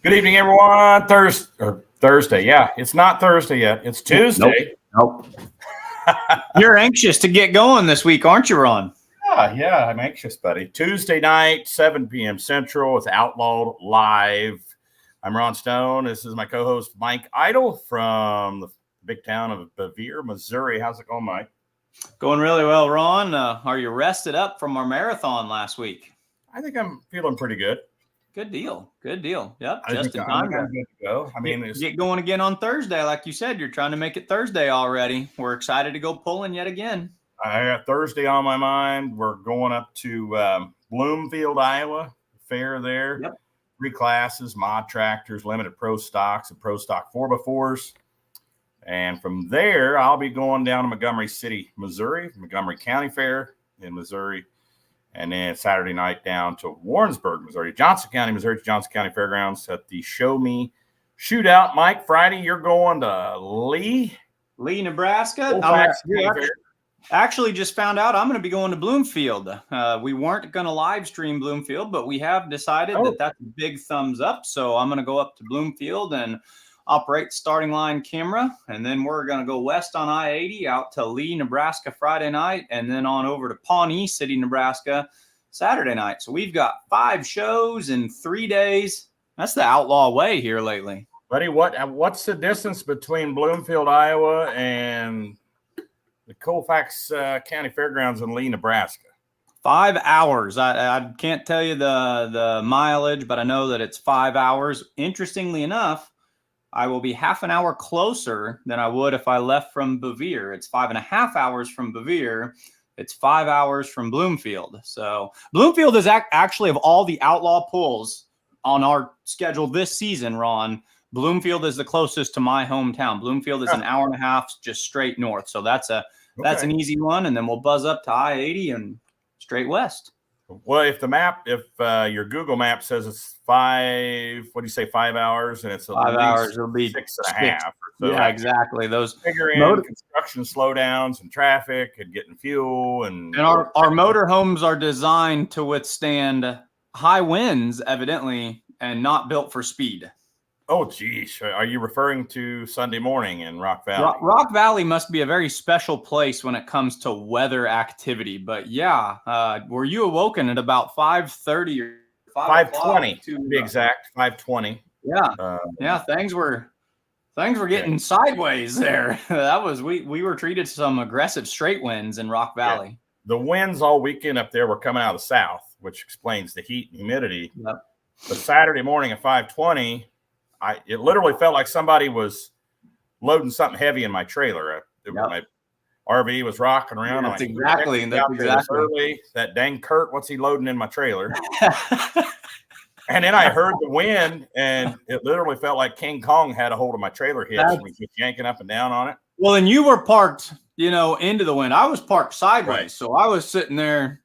Good evening, everyone. Thursday. Yeah, it's not Thursday yet. It's Tuesday. Nope. You're anxious to get going this week, aren't you, Ron? Yeah, I'm anxious, buddy. Tuesday night, 7 p.m. Central. It's Outlawed live. I'm Ron Stone. This is my co-host, Mike Idle from the big town of Bevier, Missouri. How's it going, Mike? Going really well, Ron. Are you rested up from our marathon last week? I think I'm feeling pretty good. Good deal. Yep, just in time. I'm good to go. I mean, get going again on Thursday. Like you said, you're trying to make it Thursday already. We're excited to go pulling yet again. I got Thursday on my mind. We're going up to Bloomfield, Iowa, fair there. Yep. 3 classes, mod tractors, limited pro stocks, and pro stock 4x4s. And from there, I'll be going down to Montgomery City, Missouri, Montgomery County Fair in Missouri. And then Saturday night down to Warrensburg, Missouri, Johnson County, Missouri, Johnson County Fairgrounds at the Show Me Shootout. Mike, Friday, you're going to Leigh, Nebraska. Actually just found out I'm going to be going to Bloomfield. We weren't going to live stream Bloomfield, but we have decided that that's a big thumbs up. So I'm going to go up to Bloomfield and operate starting line camera. And then we're going to go west on I-80 out to Leigh, Nebraska Friday night, and then on over to Pawnee City, Nebraska Saturday night. So we've got 5 shows in 3 days. That's the outlaw way here lately. Buddy, what's the distance between Bloomfield, Iowa, and the Colfax County Fairgrounds in Leigh, Nebraska? 5 hours. I can't tell you the mileage, but I know that it's 5 hours. Interestingly enough, I will be half an hour closer than I would if I left from Bevier. It's 5.5 hours from Bevier. It's 5 hours from Bloomfield. So Bloomfield is actually, of all the outlaw pulls on our schedule this season, Ron, Bloomfield is the closest to my hometown. Bloomfield is an hour and a half just straight north. So that's an easy one. And then we'll buzz up to I-80 and straight west. Well, if your Google map says it's 5 hours, and it's 5 hours, it'll be 6.5. So yeah, exactly. Those figure in construction slowdowns and traffic and getting fuel and our motorhomes are designed to withstand high winds, evidently, and not built for speed. Oh, geez. Are you referring to Sunday morning in Rock Valley? Rock Valley must be a very special place when it comes to weather activity. But yeah, were you awoken at about 5:30 or 5:20 to be exact? 5:20. Yeah. Things were getting sideways there. We were treated to some aggressive straight winds in Rock Valley. Yeah. The winds all weekend up there were coming out of the south, which explains the heat and humidity. Yep. But Saturday morning at 5:20. It literally felt like somebody was loading something heavy in my trailer. My RV was rocking around. That's exactly. That dang Kurt, what's he loading in my trailer? And then I heard the wind, and it literally felt like King Kong had a hold of my trailer hitch and was just yanking up and down on it. Well, and you were parked, into the wind. I was parked sideways. Right. So I was sitting there,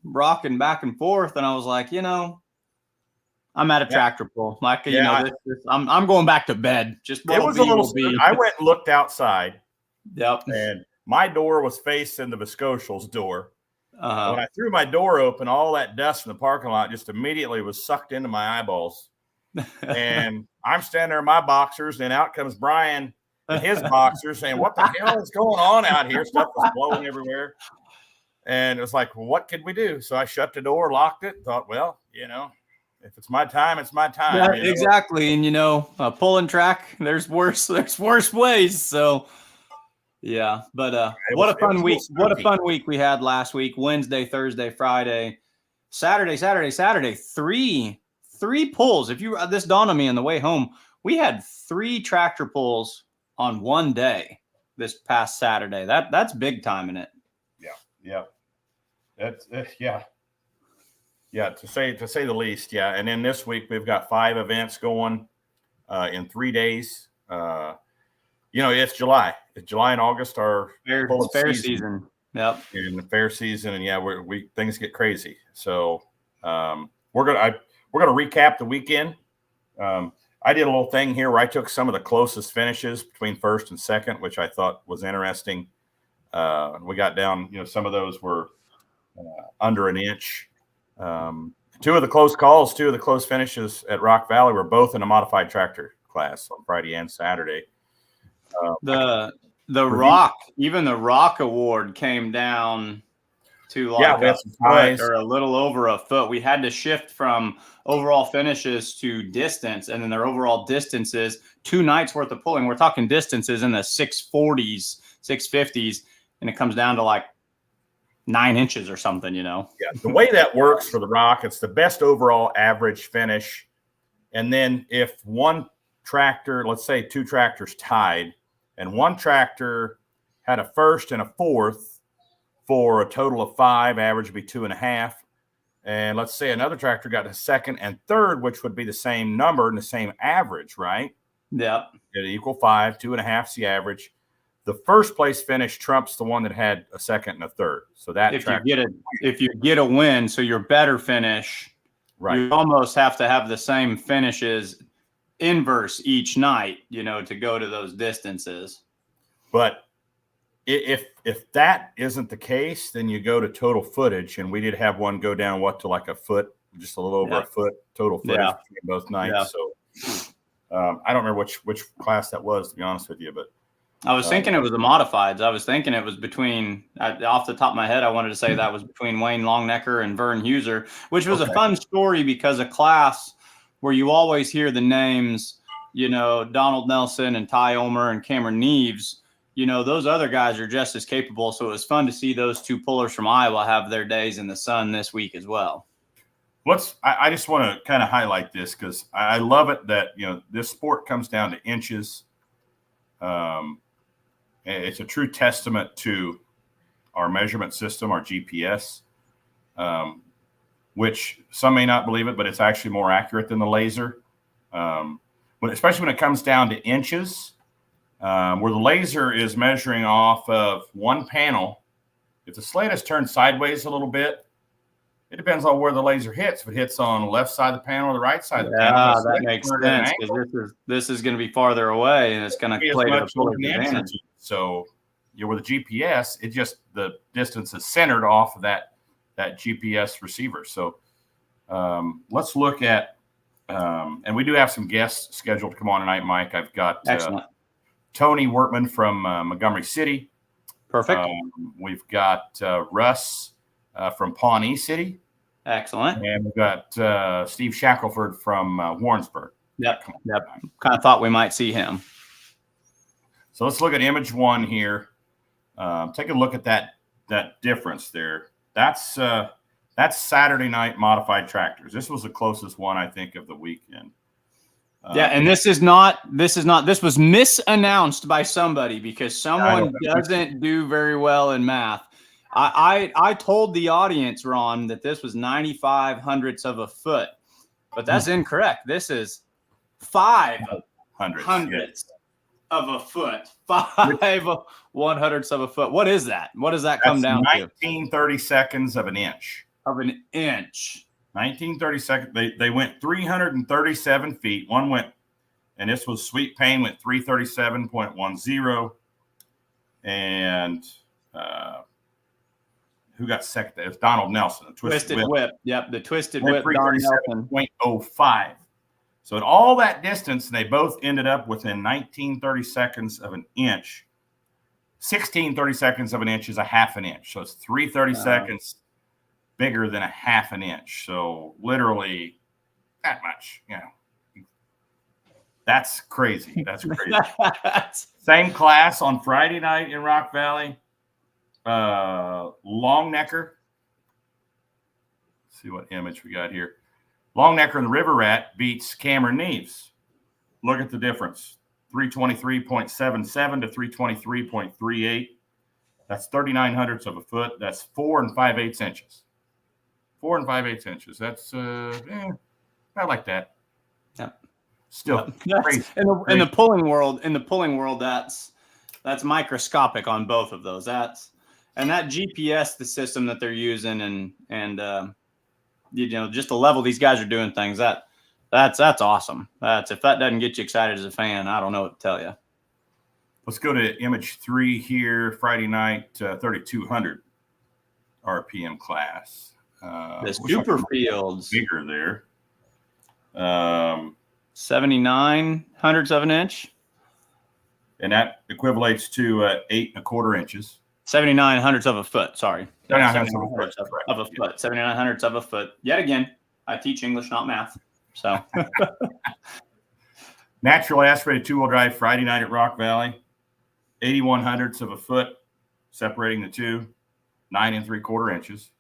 rocking back and forth. And I was like, I'm at a tractor pull. Like, I'm going back to bed. It was a little speed. I went and looked outside. Yep. And my door was facing the Viscocial's door. When I threw my door open, all that dust in the parking lot just immediately was sucked into my eyeballs. And I'm standing there in my boxers, and out comes Brian in his boxers saying, "What the hell is going on out here?" Stuff was blowing everywhere. And it was like, well, what could we do? So I shut the door, locked it, thought, well, if it's my time, it's my time. Yeah, exactly. And pulling track, there's worse ways. So yeah, but what a fun week. What a fun week we had last week. Wednesday, Thursday, Friday, Saturday. Three pulls. This dawned on me on the way home. We had 3 tractor pulls on one day this past Saturday. That's big time in it. Yeah. That's Yeah, to say the least. Yeah, and then this week we've got 5 events going in 3 days. It's July. July and August are fair season. Yep. And the fair season, and we things get crazy. So we're gonna recap the weekend. I did a little thing here where I took some of the closest finishes between first and second, which I thought was interesting. We got down. Some of those were under an inch. Two of the close calls, two of the close finishes at Rock Valley were both in a modified tractor class on Friday and Saturday. The Rock, even the Rock Award came down to like a foot or a little over a foot. We had to shift from overall finishes to distance, and then their overall distances, 2 nights worth of pulling. We're talking distances in the 640s, 650s, and it comes down to like 9 inches or something, you know? Yeah, the way that works for the Rock, it's the best overall average finish. And then if one tractor, let's say 2 tractors tied, and one tractor had a first and a fourth for a total of 5, average would be 2.5. And let's say another tractor got a second and third, which would be the same number and the same average, right? Yep. It'd equal 5, 2.5's the average. The first place finish trumps the one that had a second and a third. So that if you get a win, so your better finish, right, you almost have to have the same finishes inverse each night, you know, to go to those distances. But if that isn't the case, then you go to total footage, and we did have one go down to like a foot, just a little over a foot total footage between both nights. Yeah. So I don't remember which class that was, to be honest with you, but I was thinking it was the modifieds. I was thinking it was between, off the top of my head, I wanted to say that was between Wayne Longnecker and Vern Huser, which was a fun story because a class where you always hear the names, you know, Donald Nelson and Ty Omer and Cameron Neves, you know, those other guys are just as capable. So it was fun to see those 2 pullers from Iowa have their days in the sun this week as well. I just want to kind of highlight this because I love it that, you know, this sport comes down to inches. It's a true testament to our measurement system, our GPS, which some may not believe it, but it's actually more accurate than the laser. Especially when it comes down to inches, where the laser is measuring off of one panel. If the sled is turned sideways a little bit, it depends on where the laser hits. If it hits on the left side of the panel or the right side of the panel. Yeah, that makes sense because this is going to be farther away and it's going to play to the puller's advantage. So, you know, with the GPS, the distance is centered off of that GPS receiver. So let's look at, and we do have some guests scheduled to come on tonight, Mike. I've got Tony Wortman from Montgomery City. Perfect. We've got Russ from Pawnee City. Excellent. And we've got Steve Shackelford from Warrensburg. Yep. Kind of thought we might see him. So let's look at image 1 here. Take a look at that difference there. That's Saturday night modified tractors. This was the closest one, I think, of the weekend. And this was misannounced by somebody because someone doesn't do very well in math. I told the audience, Ron, that this was 95 hundredths of a foot, but that's incorrect. This is 5 hundredths of a foot. 5 100ths of a foot. What is that? What does that come down to? 1930 seconds of an inch. Of an inch. 1930 seconds. They went 337 feet. One went, and this was Sweet Pain, went 337.10. And who got second? It was Donald Nelson. Twisted Whip. Yep, the Twisted Whip. 337.05. So in all that distance, they both ended up within 1930 seconds of an inch. 1630 seconds of an inch is a half an inch. So it's 330 seconds bigger than a half an inch. So literally that much, you know. That's crazy. That's crazy. Same class on Friday night in Rock Valley. Longnecker. Let's see what image we got here. Longnecker and the River Rat beats Cameron Neves. Look at the difference. 323.77 to 323.38. That's 39 hundredths of a foot. That's 4 5/8 inches. 4 5/8 inches. That's I like that. Yep. Still crazy. In the pulling world, that's microscopic on both of those. And that GPS, the system that they're using, and you know, just the level these guys are doing things, that's awesome. If that doesn't get you excited as a fan, I don't know what to tell you. Let's go to image 3 here. Friday night, 3,200 RPM class. The super fields. Bigger there. 79 hundredths of an inch. And that equivalates to 8 1/4 inches. 79 hundredths of a foot. Sorry. 79 hundredths of a foot. 79 hundredths of a foot. Yet again, I teach English, not math. So. Naturally aspirated 2-wheel drive Friday night at Rock Valley. 81 hundredths of a foot separating the two. 9 3/4 inches.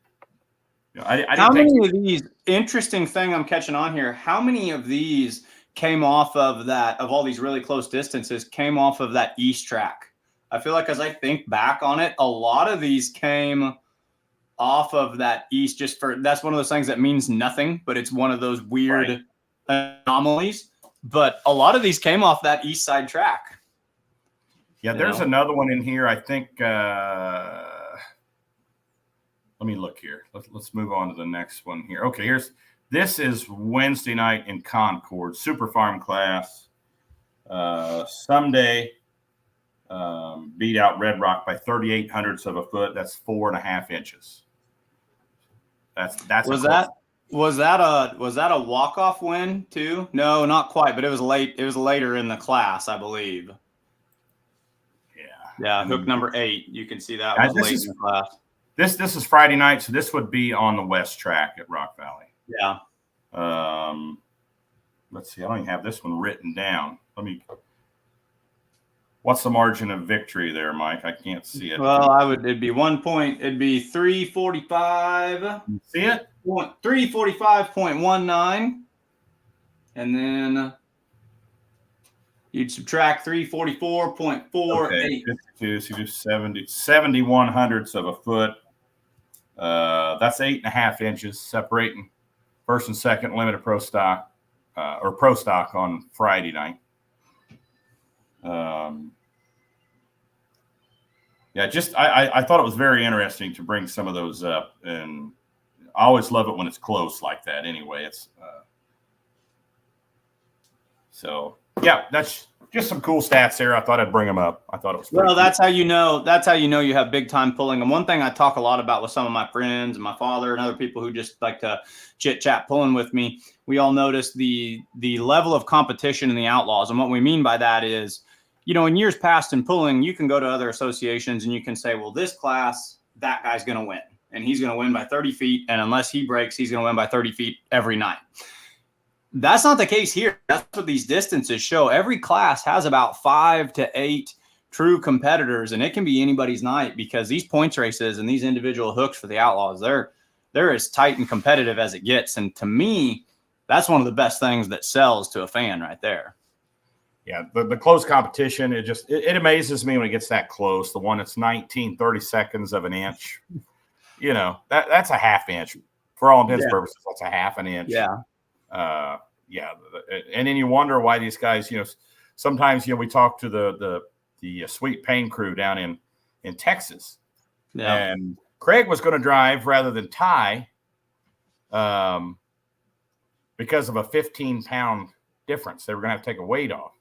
How many of these, interesting thing I'm catching on here, how many of these came off of that, of all these really close distances, came off of that east track? I feel like as I think back on it, a lot of these came off of that east, that's one of those things that means nothing, but it's one of those weird anomalies. But a lot of these came off that east side track. Yeah, there's another one in here. I think, let me look here. Let's move on to the next one here. Okay, this is Wednesday night in Concord, Super Farm class. Someday beat out Red Rock by 38 hundredths of a foot. That's 4 1/2 inches. Was that a walk-off win too? No, not quite, but it was late. It was later in the class, I believe. Yeah, hook number 8. You can see that was late in the class. This is Friday night, so this would be on the west track at Rock Valley. Yeah. Let's see. I don't even have this one written down. What's the margin of victory there, Mike? I can't see it. Well, it'd be 1 point. It'd be 345. See it? 345.19. And then you'd subtract 344.48. Okay, 52, so you do 71 hundredths of a foot. That's 8 1/2 inches separating first and second limited pro stock on Friday night. I thought it was very interesting to bring some of those up, and I always love it when it's close like that. Anyway, it's that's just some cool stats there. I thought I'd bring them up. I thought it was cool. That's how you know you have big time pulling. And one thing I talk a lot about with some of my friends and my father and other people who just like to chit chat pulling with me, we all notice the level of competition in the Outlaws. And what we mean by that is, in years past in pulling, you can go to other associations and you can say, well, this class, that guy's going to win, and he's going to win by 30 feet. And unless he breaks, he's going to win by 30 feet every night. That's not the case here. That's what these distances show. Every class has about 5 to 8 true competitors, and it can be anybody's night because these points races and these individual hooks for the Outlaws, they're as tight and competitive as it gets. And to me, that's one of the best things that sells to a fan right there. Yeah, the close competition, it amazes me when it gets that close. The one that's 30 seconds of an inch, that's a half inch. For all intents and purposes, that's a half an inch. Yeah. And then you wonder why these guys, sometimes, we talk to the Sweet Pain crew down in Texas. Yeah. And Craig was going to drive rather than Ty because of a 15-pound difference. They were going to have to take a weight off.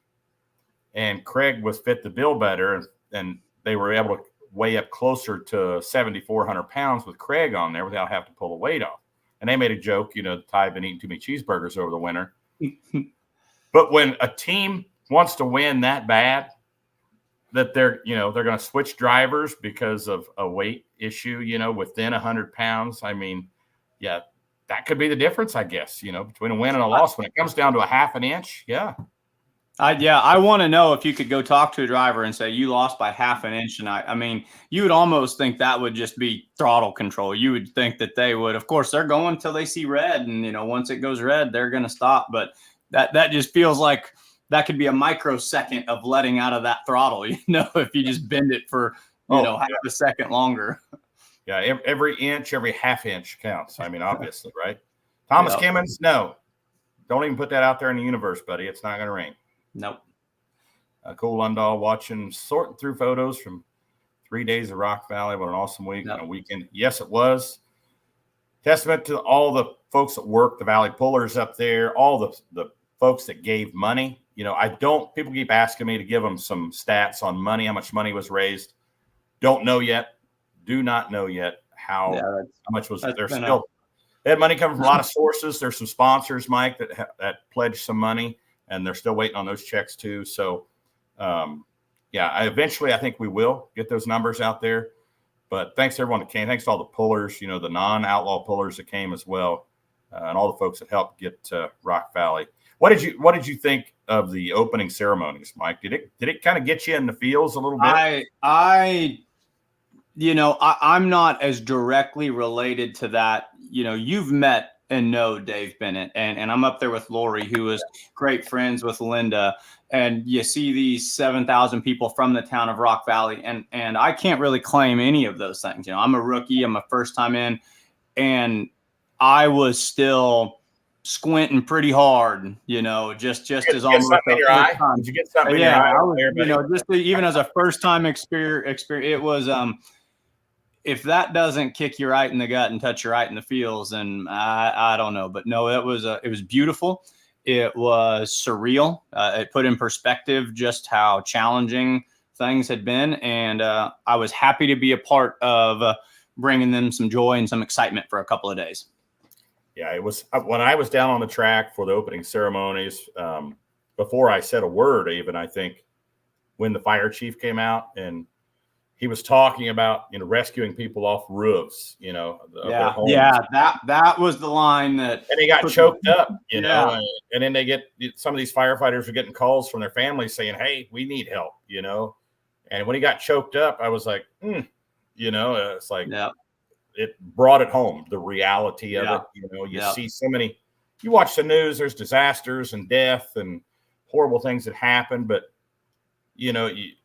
And Craig was fit the bill better, and they were able to weigh up closer to 7,400 pounds with Craig on there without having to pull the weight off. And they made a joke, Ty had been eating too many cheeseburgers over the winter. But when a team wants to win that bad, that they're going to switch drivers because of a weight issue, within 100 pounds. I mean, yeah, that could be the difference, I guess, between a win and a loss. When it comes down to a half an inch, yeah. I want to know if you could go talk to a driver and say you lost by half an inch tonight. I mean, you would almost think that would just be throttle control. You would think that they would. Of course, they're going until they see red, and once it goes red, they're going to stop. But that just feels like that could be a microsecond of letting out of that throttle. If you just bend it for half a second longer. Yeah, every inch, every half inch counts. I mean, obviously, right? Thomas Kimmons, no, don't even put that out there in the universe, buddy. It's not going to rain. Nope. Cool Lundahl sorting through photos from 3 days of Rock Valley. What an awesome week and a weekend. Yes, it was. Testament to all the folks that work, the Valley Pullers up there, all the folks that gave money. People keep asking me to give them some stats on money, how much money was raised. Don't know yet. Do not know yet how much was there. They had money coming from a lot of sources. There's some sponsors, Mike, that pledged some money, and they're still waiting on those checks too. So, eventually I think we will get those numbers out there. But thanks to everyone that came. Thanks to all the pullers, the non-outlaw pullers that came as well, and all the folks that helped get Rock Valley. What did you think of the opening ceremonies, Mike? Did it kind of get you in the feels a little bit? I'm not as directly related to that. You've met and know Dave Bennett, and I'm up there with Lori, who is great friends with Linda, and you see these 7,000 people from the town of Rock Valley, and I can't really claim any of those things. I'm a rookie, I'm a first time in, and I was still squinting pretty hard, just as almost in your eye. Did you get something in your eye? I was, even as a first time experience, it was if that doesn't kick you right in the gut and touch you right in the feels, then I don't know. But no, it was beautiful. It was surreal. It put in perspective just how challenging things had been. And I was happy to be a part of bringing them some joy and some excitement for a couple of days. Yeah, it was when I was down on the track for the opening ceremonies, before I said a word, even I think when the fire chief came out and he was talking about, rescuing people off roofs, their homes. Yeah, that was the line that. And they got choked up, and then some of these firefighters are getting calls from their families saying, "Hey, we need help," And when he got choked up, I was like, it's like it brought it home, the reality of it. You see so many. You watch the news. There's disasters and death and horrible things that happen, but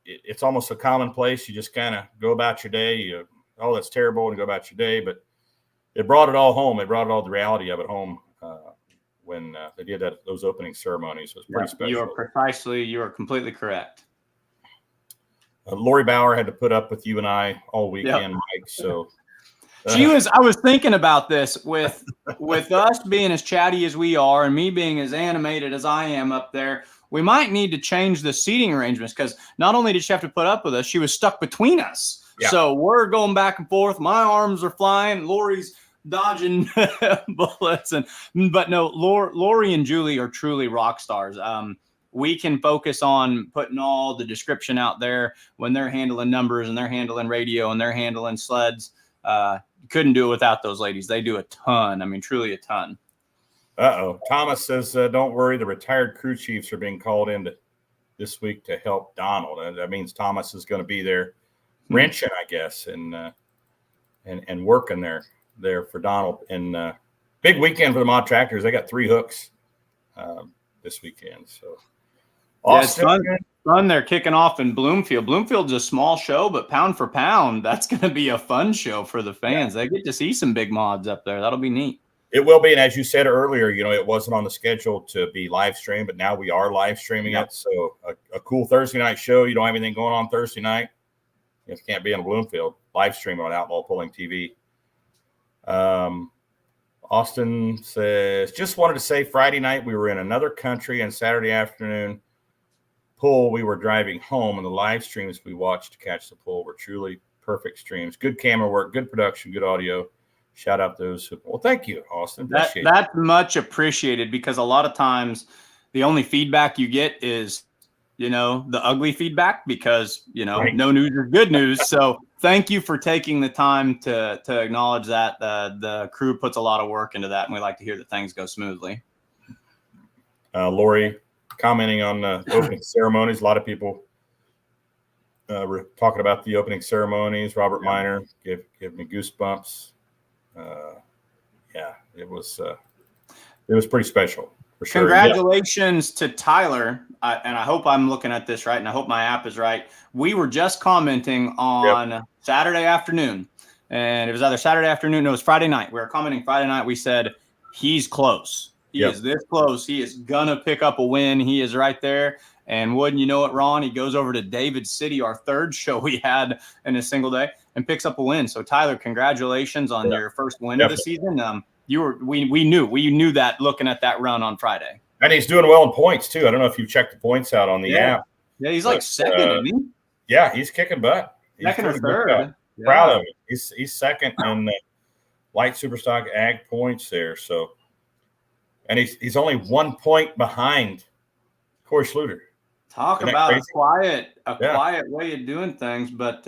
it's almost a commonplace. You just kind of go about your day. That's terrible, and go about your day. But it brought it all home. It brought all the reality of it home when they did those opening ceremonies. It was pretty special. You are completely correct. Lori Bauer had to put up with you and I all weekend, Mike. So I was thinking about this with us being as chatty as we are and me being as animated as I am up there. We might need to change the seating arrangements, because not only did she have to put up with us, she was stuck between us. Yeah. So we're going back and forth. My arms are flying. Lori's dodging bullets. But no, Lori and Julie are truly rock stars. We can focus on putting all the description out there when they're handling numbers and they're handling radio and they're handling sleds. Couldn't do it without those ladies. They do a ton. I mean, truly a ton. Thomas says, don't worry. The retired crew chiefs are being called in this week to help Donald. That means Thomas is going to be there wrenching, I guess, and working there for Donald. And big weekend for the Mod Tractors. They got 3 hooks this weekend. So Austin, it's fun. They're kicking off in Bloomfield. Bloomfield's a small show, but pound for pound, that's going to be a fun show for the fans. They get to see some big mods up there. That'll be neat. It will be, and as you said earlier, it wasn't on the schedule to be live streamed, but now we are live streaming it. So a cool Thursday night show. You don't have anything going on Thursday night. You can't be in Bloomfield. Live stream on Outlaw Pulling TV. Austin says, just wanted to say Friday night we were in another country, and Saturday afternoon pull we were driving home, and the live streams we watched to catch the pull were truly perfect streams. Good camera work, good production, good audio. Shout out those. Well, thank you, Austin. That's much appreciated, because a lot of times the only feedback you get is, the ugly feedback, because, right. No news is good news. So thank you for taking the time to acknowledge that. The crew puts a lot of work into that, and we like to hear that things go smoothly. Lori commenting on the opening ceremonies. A lot of people were talking about the opening ceremonies. Robert Miner give me goosebumps. It was pretty special for sure. Congratulations to Tyler. And I hope I'm looking at this right, and I hope my app is right. We were just commenting on Saturday afternoon, and it was either Saturday afternoon. No, it was Friday night. We were commenting Friday night. We said, he's close. He is this close. He is going to pick up a win. He is right there. And wouldn't you know it, Ron, he goes over to David City, our third show we had in a single day, and picks up a win. So Tyler, congratulations on your first win of the season. We knew that looking at that run on Friday. And he's doing well in points too. I don't know if you checked the points out on the app. Yeah, he's like second, isn't he? Yeah, he's kicking butt. Second or third. Proud of it. He's second, and light superstock ag points there. So, and he's only 1 point behind Corey Schluter. Talk about a quiet way of doing things, but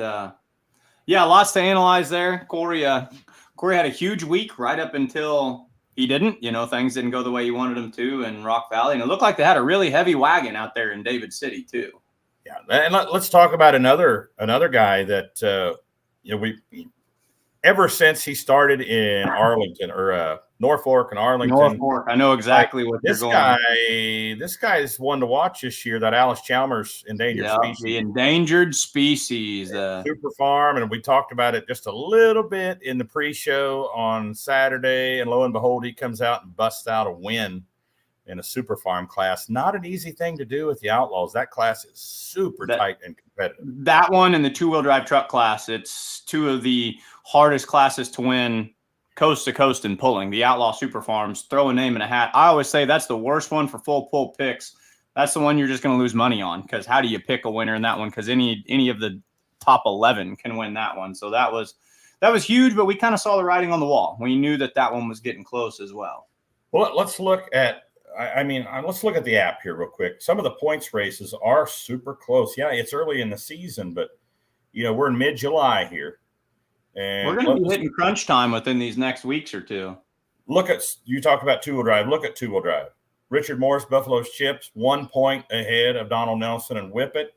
lots to analyze there. Corey had a huge week right up until he didn't. Things didn't go the way he wanted them to in Rock Valley, and it looked like they had a really heavy wagon out there in David City too. Yeah, and let's talk about another guy that we ever since he started in Arlington or Norfolk and Arlington. Norfolk, I know exactly what you're going. This guy is one to watch this year. That Alice Chalmers endangered species. The endangered species, super farm, and we talked about it just a little bit in the pre-show on Saturday. And lo and behold, he comes out and busts out a win in a super farm class. Not an easy thing to do with the Outlaws. That class is super tight and competitive. That one and the two-wheel drive truck class, it's two of the hardest classes to win coast to coast in pulling. The Outlaw Super Farms, throw a name in a hat. I always say that's the worst one for full pull picks. That's the one you're just going to lose money on, because how do you pick a winner in that one? Because any of the top 11 can win that one. So that was huge, but we kind of saw the writing on the wall. We knew that one was getting close as well. Well, let's look at let's look at the app here real quick. Some of the points races are super close. Yeah, it's early in the season, but we're in mid-July here. And we're going to be hitting crunch time within these next weeks or two. You talk about two-wheel drive. Look at two-wheel drive. Richard Morris, Buffalo's Chips, 1 point ahead of Donald Nelson and Whippet.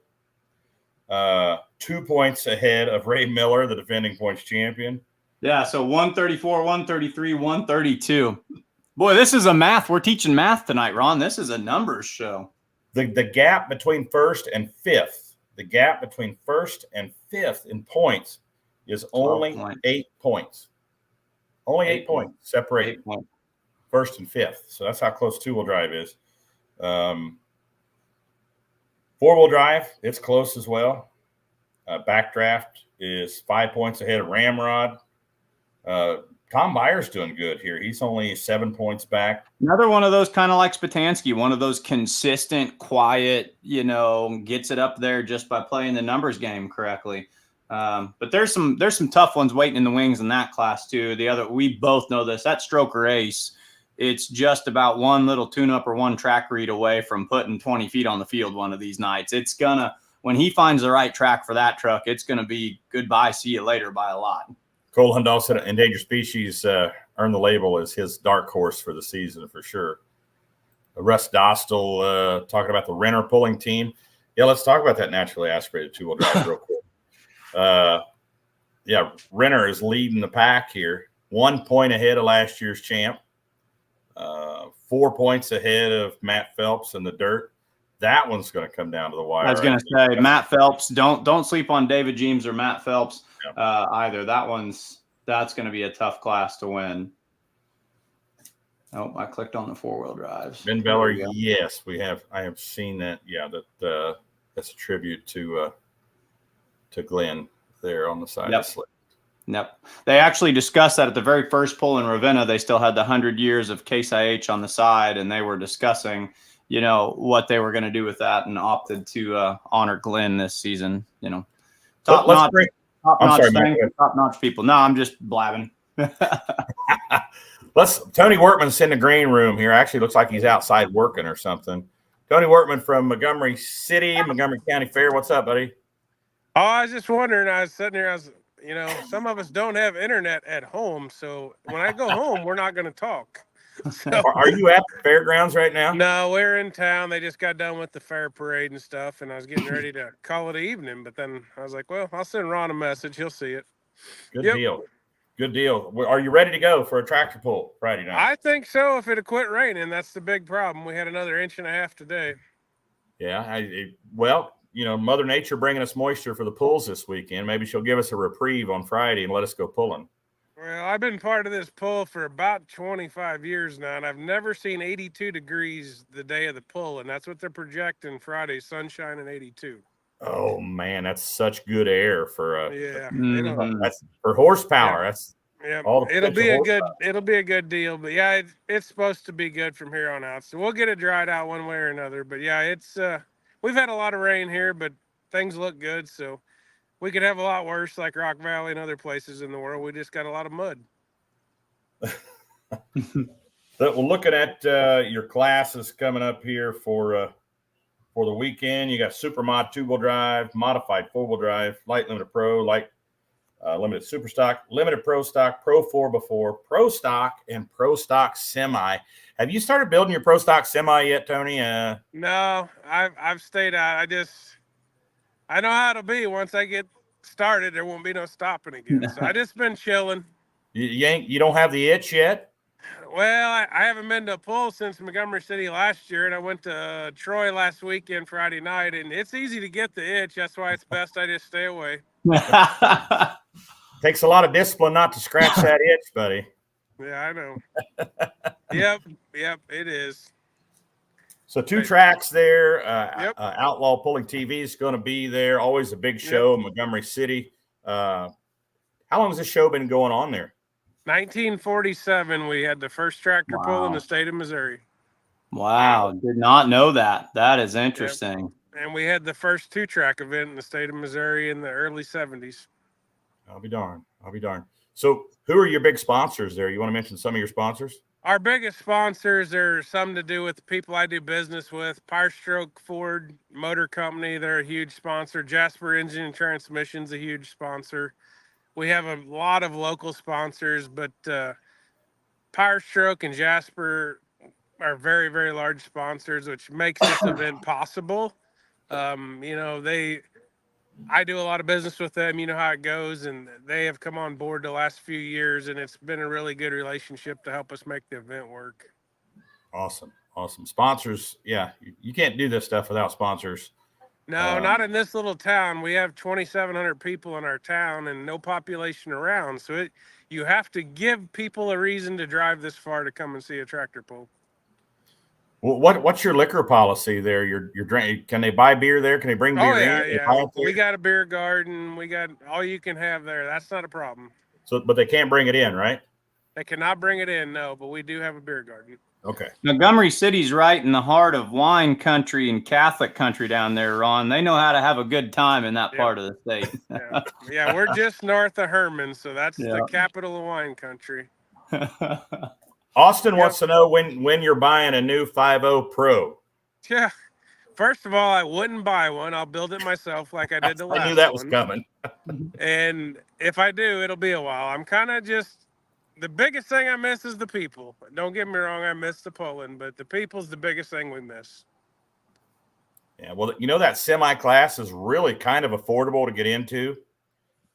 2 points ahead of Ray Miller, the defending points champion. Yeah, so 134, 133, 132. Boy, this is a math. We're teaching math tonight, Ron. This is a numbers show. The gap between first and fifth, in points is only 8 points. Only 8 points separating first and fifth. So that's how close two-wheel drive is. Four-wheel drive, it's close as well. Backdraft is 5 points ahead of Ramrod. Tom Byer's doing good here. He's only 7 points back. Another one of those kind of like Spatansky, one of those consistent, quiet, gets it up there just by playing the numbers game correctly. But there's some tough ones waiting in the wings in that class too. We both know this. That Stroker Ace, it's just about one little tune-up or one track read away from putting 20 feet on the field one of these nights. When he finds the right track for that truck, it's gonna be goodbye, see you later by a lot. Cole Hundahl said endangered species earned the label as his dark horse for the season for sure. Russ Dostal talking about the Renner pulling team. Yeah, let's talk about that naturally aspirated two-wheel drive real quick. Renner is leading the pack here. 1 point ahead of last year's champ. 4 points ahead of Matt Phelps in the dirt. That one's going to come down to the wire. I was going to say, Matt Phelps. Don't sleep on David James or Matt Phelps either. That's going to be a tough class to win. Oh, I clicked on the four-wheel drives. Ben Beller, yes, we have. I have seen that. Yeah, that's a tribute to Glenn there on the side of the slip. Yep. They actually discussed that at the very first pull in Ravenna. They still had the 100 years of Case IH on the side, and they were discussing, what they were going to do with that, and opted to honor Glenn this season. Top-notch people. No, I'm just blabbing. Tony Workman's in the green room here. Actually, looks like he's outside working or something. Tony Workman from Montgomery City, Montgomery County Fair. What's up, buddy? Oh, I was just wondering. I was sitting here. Some of us don't have internet at home, so when I go home, we're not going to talk. So, are you at the fairgrounds right now? No, we're in town. They just got done with the fair parade and stuff, and I was getting ready to call it evening, but then I was like, well, I'll send Ron a message. He'll see it. Good deal. Good deal. Are you ready to go for a tractor pull Friday night? I think so. If it had quit raining, that's the big problem. We had another 1.5 inches today. Yeah. Mother Nature bringing us moisture for the pulls this weekend. Maybe she'll give us a reprieve on Friday and let us go pulling. Well, I've been part of this pull for about 25 years now, and I've never seen 82 degrees the day of the pull, and that's what they're projecting Friday, sunshine and 82. Oh man, that's such good air for that's for horsepower. It'll be a good deal. But yeah, it's supposed to be good from here on out. So we'll get it dried out one way or another. But yeah, it's we've had a lot of rain here, but things look good. So we could have a lot worse, like Rock Valley and other places in the world. We just got a lot of mud. Well, looking at your classes coming up here for the weekend, you got Super Mod 2-wheel drive, Modified 4-wheel drive, Light Limited Pro, Light Limited Super Stock, Limited Pro Stock, Pro 4x4, Pro Stock, and Pro Stock Semi. Have you started building your Pro Stock Semi yet, Tony? No, I've stayed out. I know how it'll be. Once I get started, there won't be no stopping again. So I just been chilling. You don't have the itch yet? Well, I haven't been to a pull since Montgomery City last year, and I went to Troy last weekend, Friday night, and it's easy to get the itch. That's why it's best I just stay away. Takes a lot of discipline not to scratch that itch, buddy. Yeah, I know. Yep, it is. So 2 tracks there. Outlaw Pulling TV is going to be there. Always a big show in Montgomery City. How long has this show been going on there? 1947, we had the first tractor pull in the state of Missouri. Wow, did not know that. That is interesting. Yep. And we had the first 2-track event in the state of Missouri in the early 70s. I'll be darned. So who are your big sponsors there? You want to mention some of your sponsors? Our biggest sponsors are some to do with the people I do business with. Powerstroke Ford Motor Company, they're a huge sponsor. Jasper Engine and Transmission's a huge sponsor. We have a lot of local sponsors, but Powerstroke and Jasper are very, very large sponsors, which makes this event possible. I do a lot of business with them. You know how it goes, and they have come on board the last few years, and it's been a really good relationship to help us make the event work. Awesome. Sponsors, yeah, you can't do this stuff without sponsors. No, not in this little town. We have 2,700 people in our town and no population around. So you have to give people a reason to drive this far to come and see a tractor pull. Well, what's your liquor policy there? Your drink? Can they buy beer there? Can they bring beer in? Yeah. We got a beer garden. We got all you can have there. That's not a problem. So, but they can't bring it in, right? They cannot bring it in, no. But we do have a beer garden. Okay. Montgomery City's right in the heart of wine country and Catholic country down there, Ron. They know how to have a good time in that part of the state. Yeah, we're just north of Herman, so that's the capital of wine country. Austin wants to know when you're buying a new 5.0 Pro. Yeah. First of all, I wouldn't buy one. I'll build it myself like I did the last one. I knew that was coming. And if I do, it'll be a while. I'm kind of just... The biggest thing I miss is the people. Don't get me wrong, I miss the pulling, but the people's the biggest thing we miss. Yeah, well, that semi class is really kind of affordable to get into.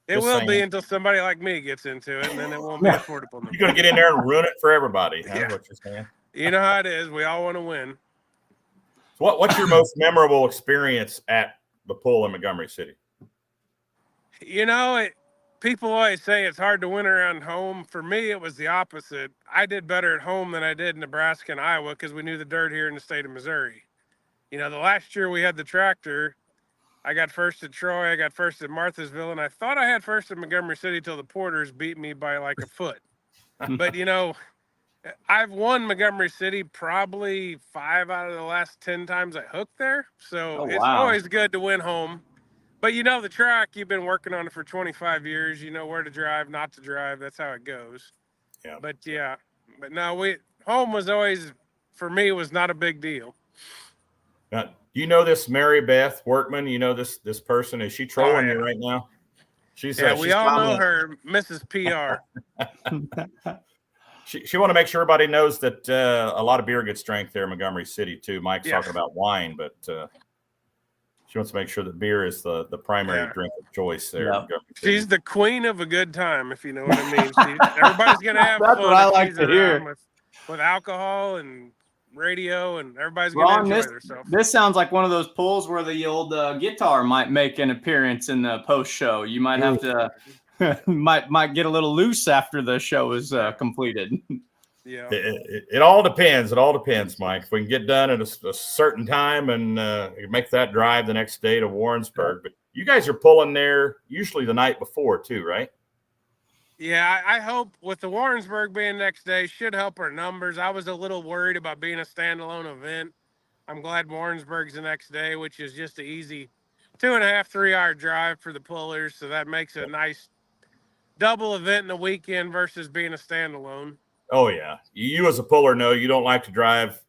It will be until somebody like me gets into it, and then it won't be affordable. You're going to get in there and ruin it for everybody. That's what you're saying. You know how it is. We all want to win. So what's your most memorable experience at the pull in Montgomery City? People always say it's hard to win around home. For me, it was the opposite. I did better at home than I did in Nebraska and Iowa because we knew the dirt here in the state of Missouri. The last year we had the tractor, I got first at Troy, I got first at Marthasville, and I thought I had first at Montgomery City till the Porters beat me by like a foot. But, I've won Montgomery City probably 5 out of the last 10 times I hooked there. So it's always good to win home. But the track, you've been working on it for 25 years. You know where to drive, not to drive. That's how it goes. Yeah. But no, home was always, for me, was not a big deal. You this Mary Beth Workman? This person? Is she trolling you right now? We all know her, Mrs. PR. She want to make sure everybody knows that a lot of beer gets drank there in Montgomery City too. Mike's talking about wine, but she wants to make sure that beer is the primary drink of choice there. Yep. She's the queen of a good time, if you know what I mean. Everybody's going to have That's fun. what I like to hear. With alcohol and radio, and everybody's going to enjoy themselves. This sounds like one of those pulls where the old guitar might make an appearance in the post show. You might have to might get a little loose after the show is completed. Yeah, it all depends. It all depends, Mike. If we can get done at a certain time and make that drive the next day to Warrensburg. But you guys are pulling there usually the night before too, right? Yeah, I hope with the Warrensburg being next day should help our numbers. I was a little worried about being a standalone event. I'm glad Warrensburg's the next day, which is just an easy 2.5, 3 hour drive for the pullers. So that makes it a nice double event in the weekend versus being a standalone. Oh yeah, you as a puller know you don't like to drive.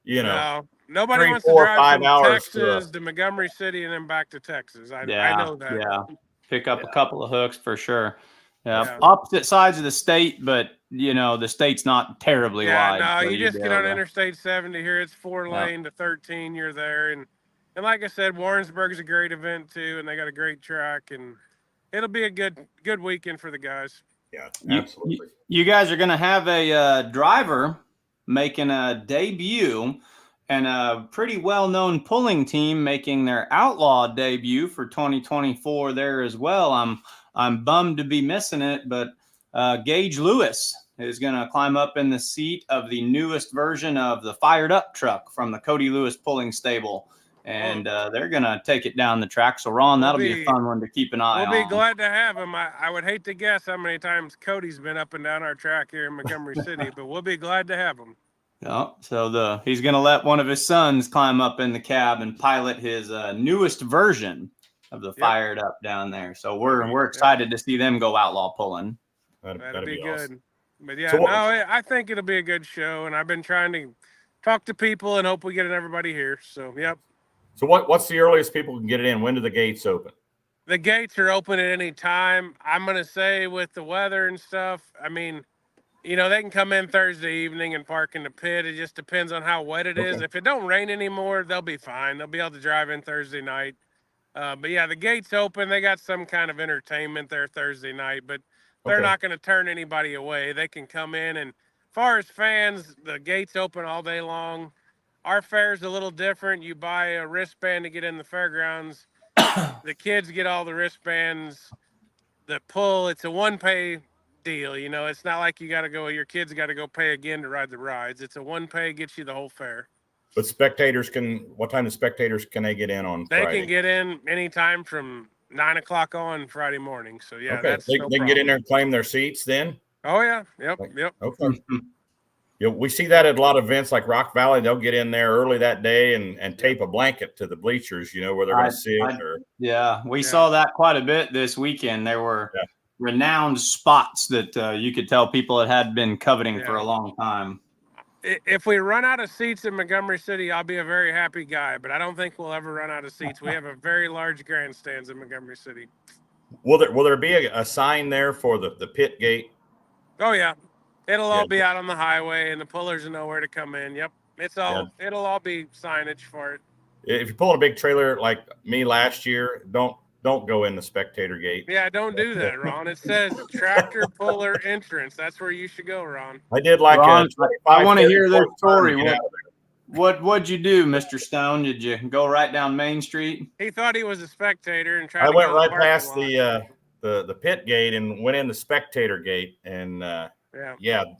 No, nobody 3, wants 4, to drive 5 from hours Texas to Montgomery City and then back to Texas. I know that. Yeah, pick up a couple of hooks for sure. Yeah. Opposite sides of the state, but the state's not terribly wide. No, so you just get on Interstate 70 here. It's 4-lane to 13. You're there, and like I said, Warrensburg's a great event too, and they got a great track, and it'll be a good weekend for the guys. Yeah, absolutely. You guys are going to have a driver making a debut, and a pretty well-known pulling team making their Outlawed debut for 2024 there as well. I'm bummed to be missing it, but Gage Lewis is going to climb up in the seat of the newest version of the Fired Up truck from the Cody Lewis Pulling Stable. And they're going to take it down the track. So, Ron, that'll be a fun one to keep an eye on. We'll be glad to have him. I would hate to guess how many times Cody's been up and down our track here in Montgomery City, but we'll be glad to have him. So he's going to let one of his sons climb up in the cab and pilot his newest version of the Fired Up down there. So we're excited to see them go outlaw pulling. That'd be good. Awesome. But I think it'll be a good show, and I've been trying to talk to people and hope we get everybody here. So, yep. So what's the earliest people can get it in? When do the gates open? The gates are open at any time. I'm going to say with the weather and stuff, I mean, they can come in Thursday evening and park in the pit. It just depends on how wet it is. If it don't rain anymore, they'll be fine. They'll be able to drive in Thursday night. But yeah, the gate's open. They got some kind of entertainment there Thursday night, but they're not going to turn anybody away. They can come in, and as far as fans, the gate's open all day long. Our fare's a little different. You buy a wristband to get in the fairgrounds. The kids get all the wristbands. The pull, it's a one-pay deal. It's not like your kids got to go pay again to ride the rides. It's a one-pay, gets you the whole fare. But what time the spectators can they get in on Friday? They can get in anytime from 9 o'clock on Friday morning. So, yeah, that's they can get in there and claim their seats then? Oh, yeah. Yep. Okay. We see that at a lot of events like Rock Valley. They'll get in there early that day and tape a blanket to the bleachers, where they're going to sit. We saw that quite a bit this weekend. There were renowned spots that you could tell people had been coveting for a long time. If we run out of seats in Montgomery City, I'll be a very happy guy, but I don't think we'll ever run out of seats. We have a very large grandstands in Montgomery City. Will there be a sign there for the pit gate? Oh, yeah. It'll all be out on the highway, and the pullers will know where to come in. Yep. It'll all be signage for it. If you're pulling a big trailer like me last year, don't go in the spectator gate. Yeah, don't do that, Ron. It says tractor puller entrance. That's where you should go, Ron. I did Ron, I want to hear their story. What'd you do, Mr. Stone? Did you go right down Main Street? He thought he was a spectator and tried I to went go right past the pit gate and went in the spectator gate, and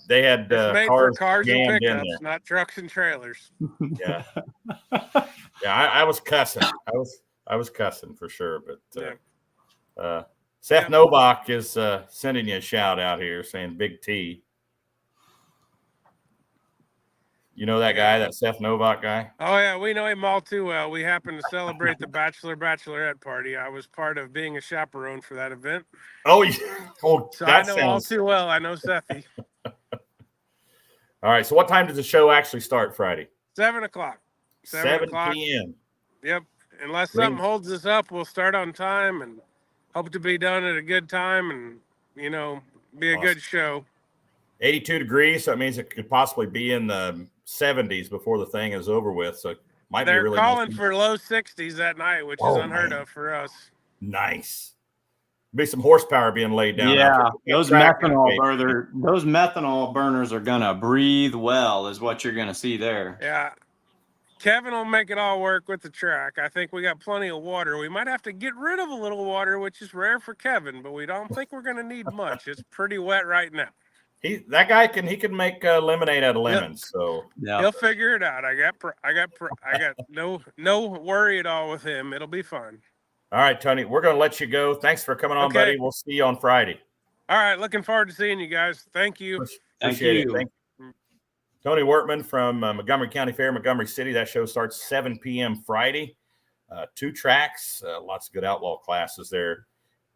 they had made cars, for cars and in pickups, not trucks and trailers. Yeah. I was cussing. I was cussing for sure, but Seth Novak is sending you a shout out here saying Big T. You know that guy, that Seth Novak guy? Oh, yeah, we know him all too well. We happened to celebrate the bachelorette party. I was part of being a chaperone for that event. Oh, yeah. So I know all too well. I know Sethy. All right, so what time does the show actually start Friday? 7 o'clock. 7 p.m. Yep. Unless something holds us up, we'll start on time and hope to be done at a good time and, be a good show. 82 degrees, so that means it could possibly be in the 70s before the thing is over with. So it might be really They're calling for low 60s that night, which is unheard of for us. Nice. Be some horsepower being laid down. Yeah, those methanol burners are gonna breathe well, is what you're gonna see there. Yeah. Kevin will make it all work with the track. I think we got plenty of water. We might have to get rid of a little water, which is rare for Kevin, but we don't think we're gonna need much. It's pretty wet right now. That guy can make lemonade out of lemons. So he'll figure it out. I got no worry at all with him. It'll be fun. All right, Tony, we're going to let you go. Thanks for coming on, buddy. We'll see you on Friday. All right, looking forward to seeing you guys. Thank you. Appreciate it. Thank you. Tony Wortman from Montgomery County Fair, Montgomery City. That show starts 7 p.m. Friday. 2 tracks, lots of good outlaw classes there.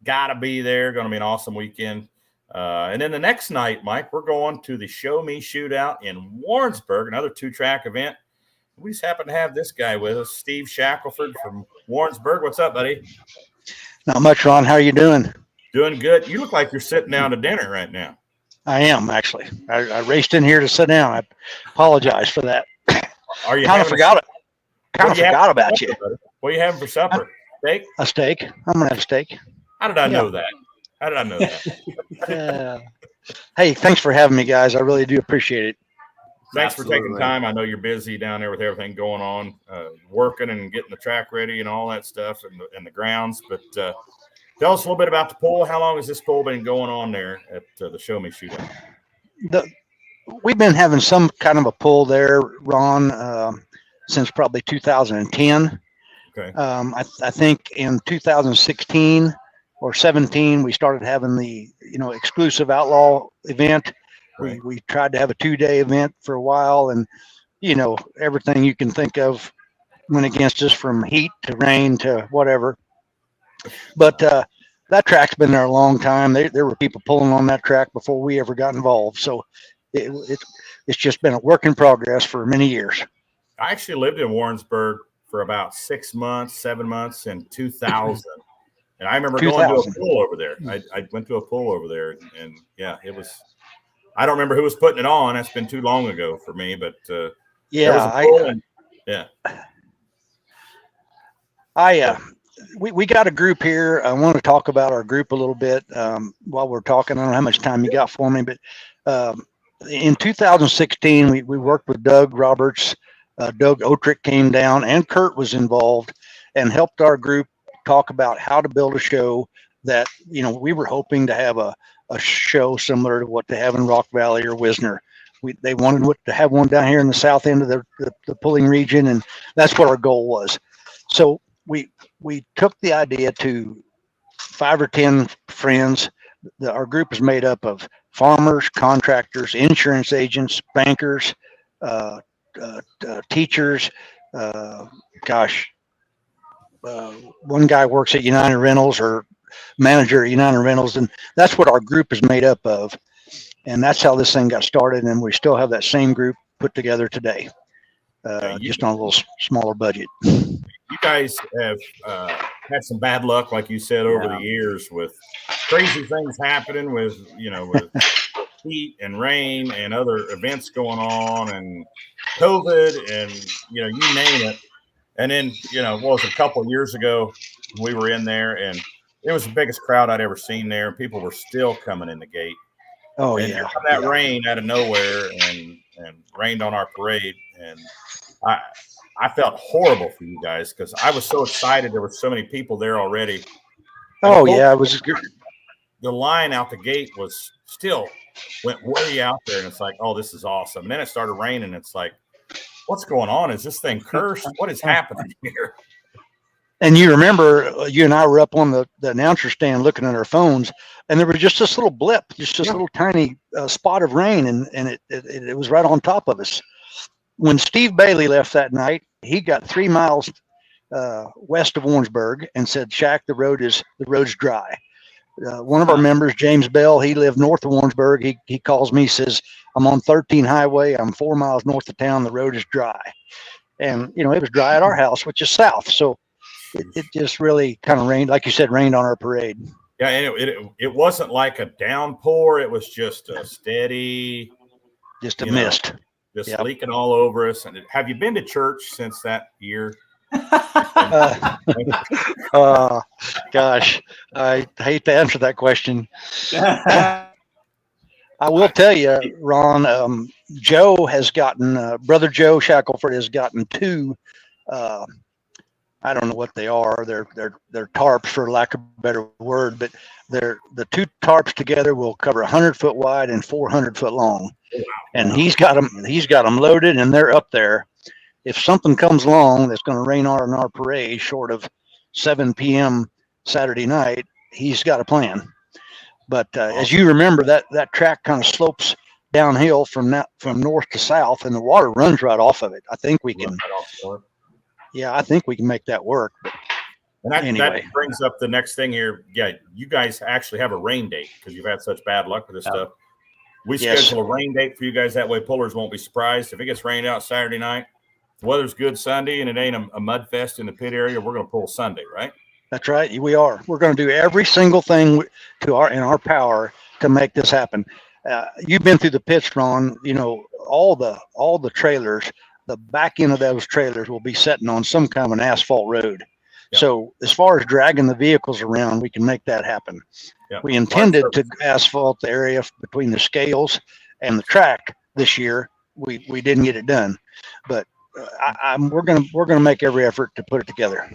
Got to be there. Going to be an awesome weekend. And then the next night, Mike, we're going to the Show Me Shootout in Warrensburg, another 2-track event. We just happen to have this guy with us, Steve Shackelford from Warrensburg. What's up, buddy? Not much, Ron. How are you doing? Doing good. You look like you're sitting down to dinner right now. I am, actually. I raced in here to sit down. I apologize for that. Are you kind of forgot it? Kind of forgot about you. What are you having for supper? Steak? A steak. I'm gonna have a steak. How did I know that? How did I know that? Hey, thanks for having me, guys. I really do appreciate it. Thanks for taking time. I know you're busy down there with everything going on, working and getting the track ready and all that stuff and the grounds. But tell us a little bit about the pool. How long has this pool been going on there at the Show Me Shootout? We've been having some kind of a pool there, Ron, since probably 2010. Okay. I think in 2016 or 17, we started having the exclusive outlaw event. Right. We tried to have a 2-day event for a while, and everything you can think of went against us, from heat to rain to whatever. But that track's been there a long time. There were people pulling on that track before we ever got involved. So it's just been a work in progress for many years. I actually lived in Warrensburg for about 6 months, 7 months in 2000. And I remember going to a pool over there. I went to a pool over there, and yeah, it was. I don't remember who was putting it on. That's been too long ago for me, but we got a group here. I want to talk about our group a little bit while we're talking. I don't know how much time you got for me, but in 2016, we worked with Doug Roberts. Doug Otrick came down, and Kurt was involved and helped our group talk about how to build a show that, we were hoping to have a show similar to what they have in Rock Valley or Wisner. They wanted to have one down here in the south end of the pulling region, and that's what our goal was. So we took the idea to 5 or 10 friends. Our group is made up of farmers, contractors, insurance agents, bankers, teachers. One guy works at United Rentals, or manager at United Rentals, and that's what our group is made up of. And that's how this thing got started, and we still have that same group put together today, just on a little smaller budget. You guys have had some bad luck, like you said, over the years, with crazy things happening with heat and rain and other events going on, and COVID, and you name it. And then what was it, a couple of years ago, we were in there, and it was the biggest crowd I'd ever seen there. People were still coming in the gate. Oh, and yeah. That rain out of nowhere and rained on our parade. And I felt horrible for you guys, because I was so excited. There were so many people there already. Oh, yeah. It was good. The line out the gate was still went way out there. And it's like, oh, this is awesome. And then it started raining. It's like, what's going on? Is this thing cursed? What is happening here? And you remember, you and I were up on the announcer stand looking at our phones, and there was just this little blip, just this little tiny spot of rain, and it was right on top of us. When Steve Bailey left that night, he got 3 miles west of Warrensburg and said, "Shaq, the road's dry." One of our members, James Bell, he lived north of Warrensburg. He calls me, says, "I'm on 13 highway. I'm 4 miles north of town. The road is dry." And, it was dry at our house, which is south. So it just really kind of rained, like you said, rained on our parade. Yeah, and it wasn't like a downpour. It was just a steady, just a mist, just leaking all over us. And have you been to church since that year? Gosh, I hate to answer that question. I will tell you, Ron, Joe has gotten, Brother Joe Shackelford has gotten 2, I don't know what they are. They're tarps, for lack of a better word, but the 2 tarps together will cover 100-foot wide and 400-foot long. And he's got them loaded, and they're up there. If something comes along that's going to rain on our parade short of 7 p.m. Saturday night, he's got a plan. But as you remember, that track kind of slopes downhill from north to south, and the water runs right off of it. I think we can. Yeah, I think we can make that work. And that anyway, brings up the next thing here. Yeah, you guys actually have a rain date because you've had such bad luck with this stuff. We schedule a rain date for you guys. That way pullers won't be surprised. If it gets rained out Saturday night, the weather's good Sunday and it ain't a mud fest in the pit area, we're going to pull Sunday, right? that's right. We are. We're going to do every single thing in our power to make this happen. You've been through the pits, Ron. You know, all the trailers, the back end of those trailers will be sitting on some kind of an asphalt road. Yep. So as far as dragging the vehicles around, we can make that happen. Yep. We intended to asphalt the area between the scales and the track this year. We didn't get it done, but we're gonna make every effort to put it together.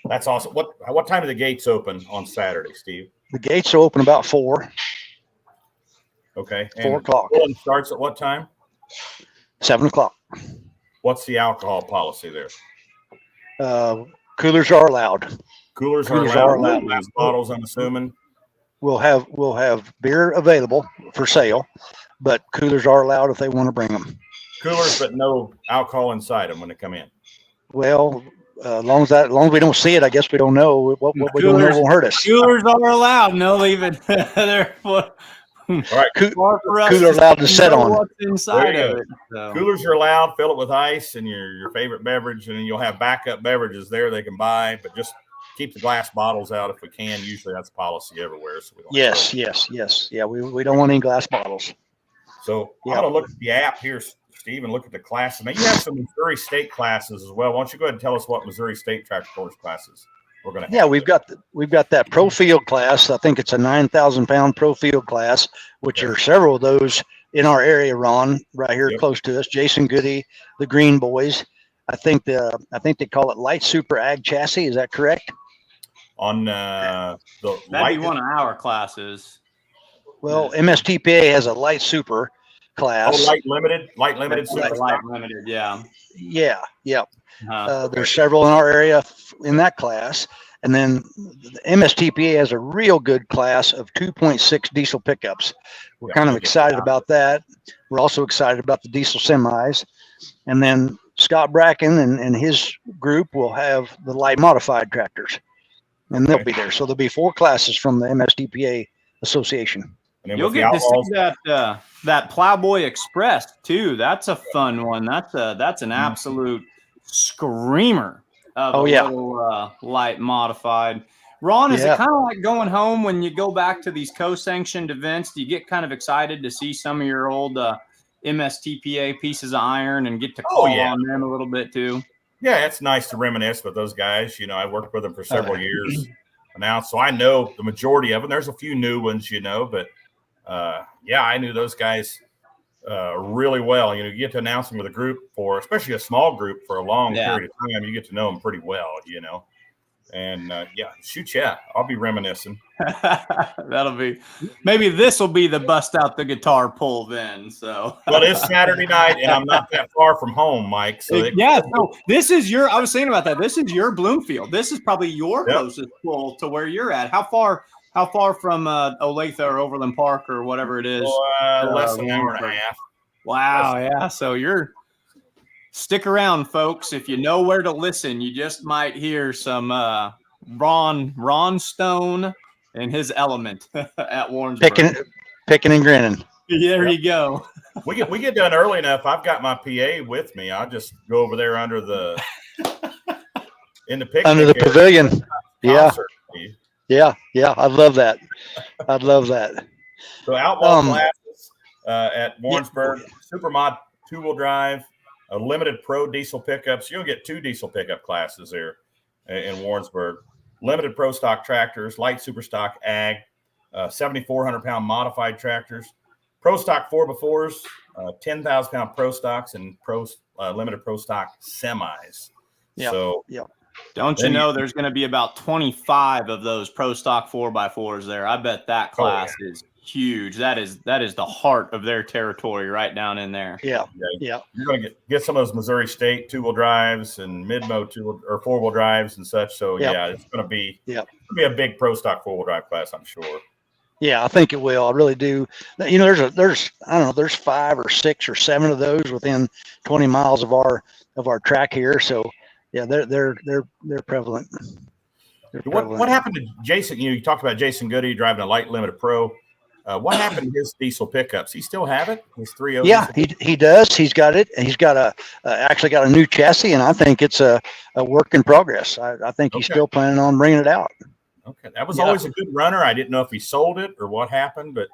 That's awesome. What time do the gates open on Saturday, Steve? The gates are open about 4. Okay. And 4 o'clock. Pulling starts at what time? 7 o'clock. What's the alcohol policy there? Coolers are allowed. Coolers are allowed. Glass bottles, I'm assuming. We'll have beer available for sale, but coolers are allowed if they want to bring them. Coolers, but no alcohol inside them when they come in. Well, as long as we don't see it, I guess we don't know. What we don't know won't hurt us. Coolers are allowed. No leaving. All right, cooler allowed to sit on. What's inside of it? So. Coolers are allowed. Fill it with ice and your favorite beverage, and then you'll have backup beverages there they can buy. But just keep the glass bottles out if we can. Usually that's policy everywhere. So we don't. Yes. Yeah, we don't want any glass bottles. So I'm gonna look at the app here, Steve, and look at the classes. Now you have some Missouri State classes as well. Why don't you go ahead and tell us what Missouri State tractor course classes we're gonna have? Yeah, we've got that pro field class. I think it's a 9,000-pound pro field class, which are several of those in our area, Ron, right here close to us. Jason Goody, the Green Boys. I think they call it light super ag chassis. Is that correct? On that'd be one of our classes. Well, MSTPA has a light super class. Oh, light limited, super light limited, yeah. There's several in our area in that class, and then the MSTPA has a real good class of 2.6 diesel pickups. We're kind of excited about that. We're also excited about the diesel semis, and then Scott Bracken and his group will have the light modified tractors, and they'll be there. So there'll be 4 classes from the MSTPA Association. You'll get to see that Plowboy Express too. That's a fun one. That's an absolute screamer of a little light modified. Ron, is it kind of like going home when you go back to these co-sanctioned events? Do you get kind of excited to see some of your old MSTPA pieces of iron and get to call on them a little bit too? Yeah, it's nice to reminisce with those guys. You know, I worked with them for several years now, so I know the majority of them. There's a few new ones, but I knew those guys really well. You know, you get to announce them with a group especially a small group for a long period of time. You get to know them pretty well, And I'll be reminiscing. Maybe this will be the bust out the guitar pull then. So, well, it's Saturday night, and I'm not that far from home, Mike. So so this is I was saying about that. This is your Bloomfield. This is probably your closest pull to where you're at. How far from Olathe or Overland Park or whatever it is? Less than an hour and a half. Wow, yeah. So stick around, folks. If you know where to listen, you just might hear some Ron Stone and his element at Warrensburg. Picking and grinning. There you go. We get done early enough. I've got my PA with me. I'll just go over there under the pavilion. Yeah. I love that. So Outlawed classes at Warrensburg, Supermod 2-wheel drive, a limited pro diesel pickups. You'll get 2 diesel pickup classes there in Warrensburg. Limited pro stock tractors, light super stock ag, 7,400-pound modified tractors, pro stock 4x4s, 10,000-pound pro stocks, and limited pro stock semis. Don't you know there's going to be about 25 of those pro stock 4x4s there? I bet that class is huge. That is the heart of their territory right down in there. Yeah. You're going to get some of those Missouri State 2-wheel drives and mid-mo 4-wheel drives and such. So it's going to be a big pro stock 4-wheel drive class, I'm sure. Yeah, I think it will. I really do. You know, there's 5 or 6 or 7 of those within 20 miles of our track here. So they're prevalent. What happened to Jason? You talked about Jason Goody driving a light limited pro. What happened to his diesel pickups? He still have it? His 3.0? Yeah, he does. He's got it. He's got actually got a new chassis, and I think it's a work in progress. I think he's still planning on bringing it out. Okay, that was always a good runner. I didn't know if he sold it or what happened, but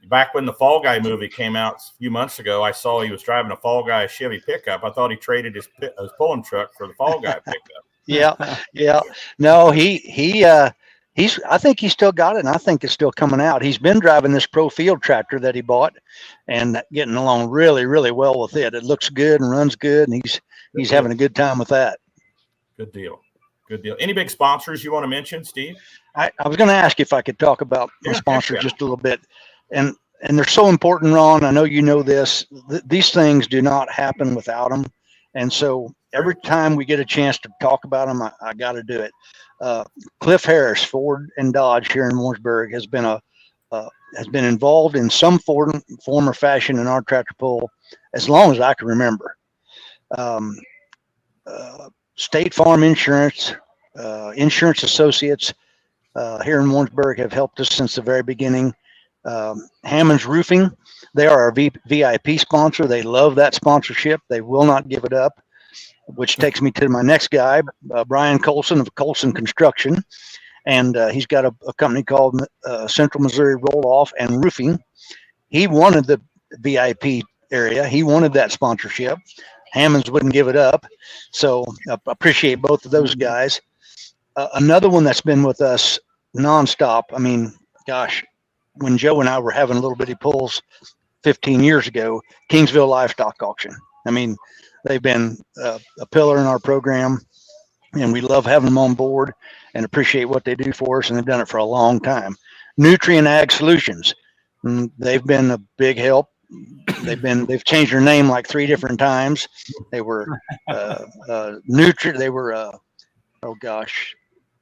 back when the Fall Guy movie came out a few months ago, I saw he was driving a Fall Guy Chevy pickup. I thought he traded his pulling truck for the Fall Guy pickup. Yeah. No, I think he's still got it, and I think it's still coming out. He's been driving this Pro Field tractor that he bought and getting along really, really well with it. It looks good and runs good, and he's having a good time with that. Good deal. Any big sponsors you want to mention, Steve? I was going to ask if I could talk about my sponsors just a little bit. And they're so important, Ron. I know you know this. These things do not happen without them. And so every time we get a chance to talk about them, I got to do it. Cliff Harris, Ford and Dodge here in Warrensburg, has been involved in some form or fashion in our tractor pull as long as I can remember. State Farm Insurance, Insurance Associates here in Warrensburg have helped us since the very beginning. Hammond's Roofing, they are our VIP sponsor. They love that sponsorship. They will not give it up, which takes me to my next guy, Brian Colson of Colson Construction. And he's got a company called Central Missouri Roll-Off and Roofing. He wanted the VIP area. He wanted that sponsorship. Hammond's wouldn't give it up. So I appreciate both of those guys. Another one that's been with us nonstop. I mean, gosh, when Joe and I were having little bitty pulls 15 years ago, Kingsville Livestock Auction. I mean, they've been a pillar in our program, and we love having them on board and appreciate what they do for us, and they've done it for a long time. Nutrient Ag Solutions, they've been a big help. They've changed their name like 3 different times. They were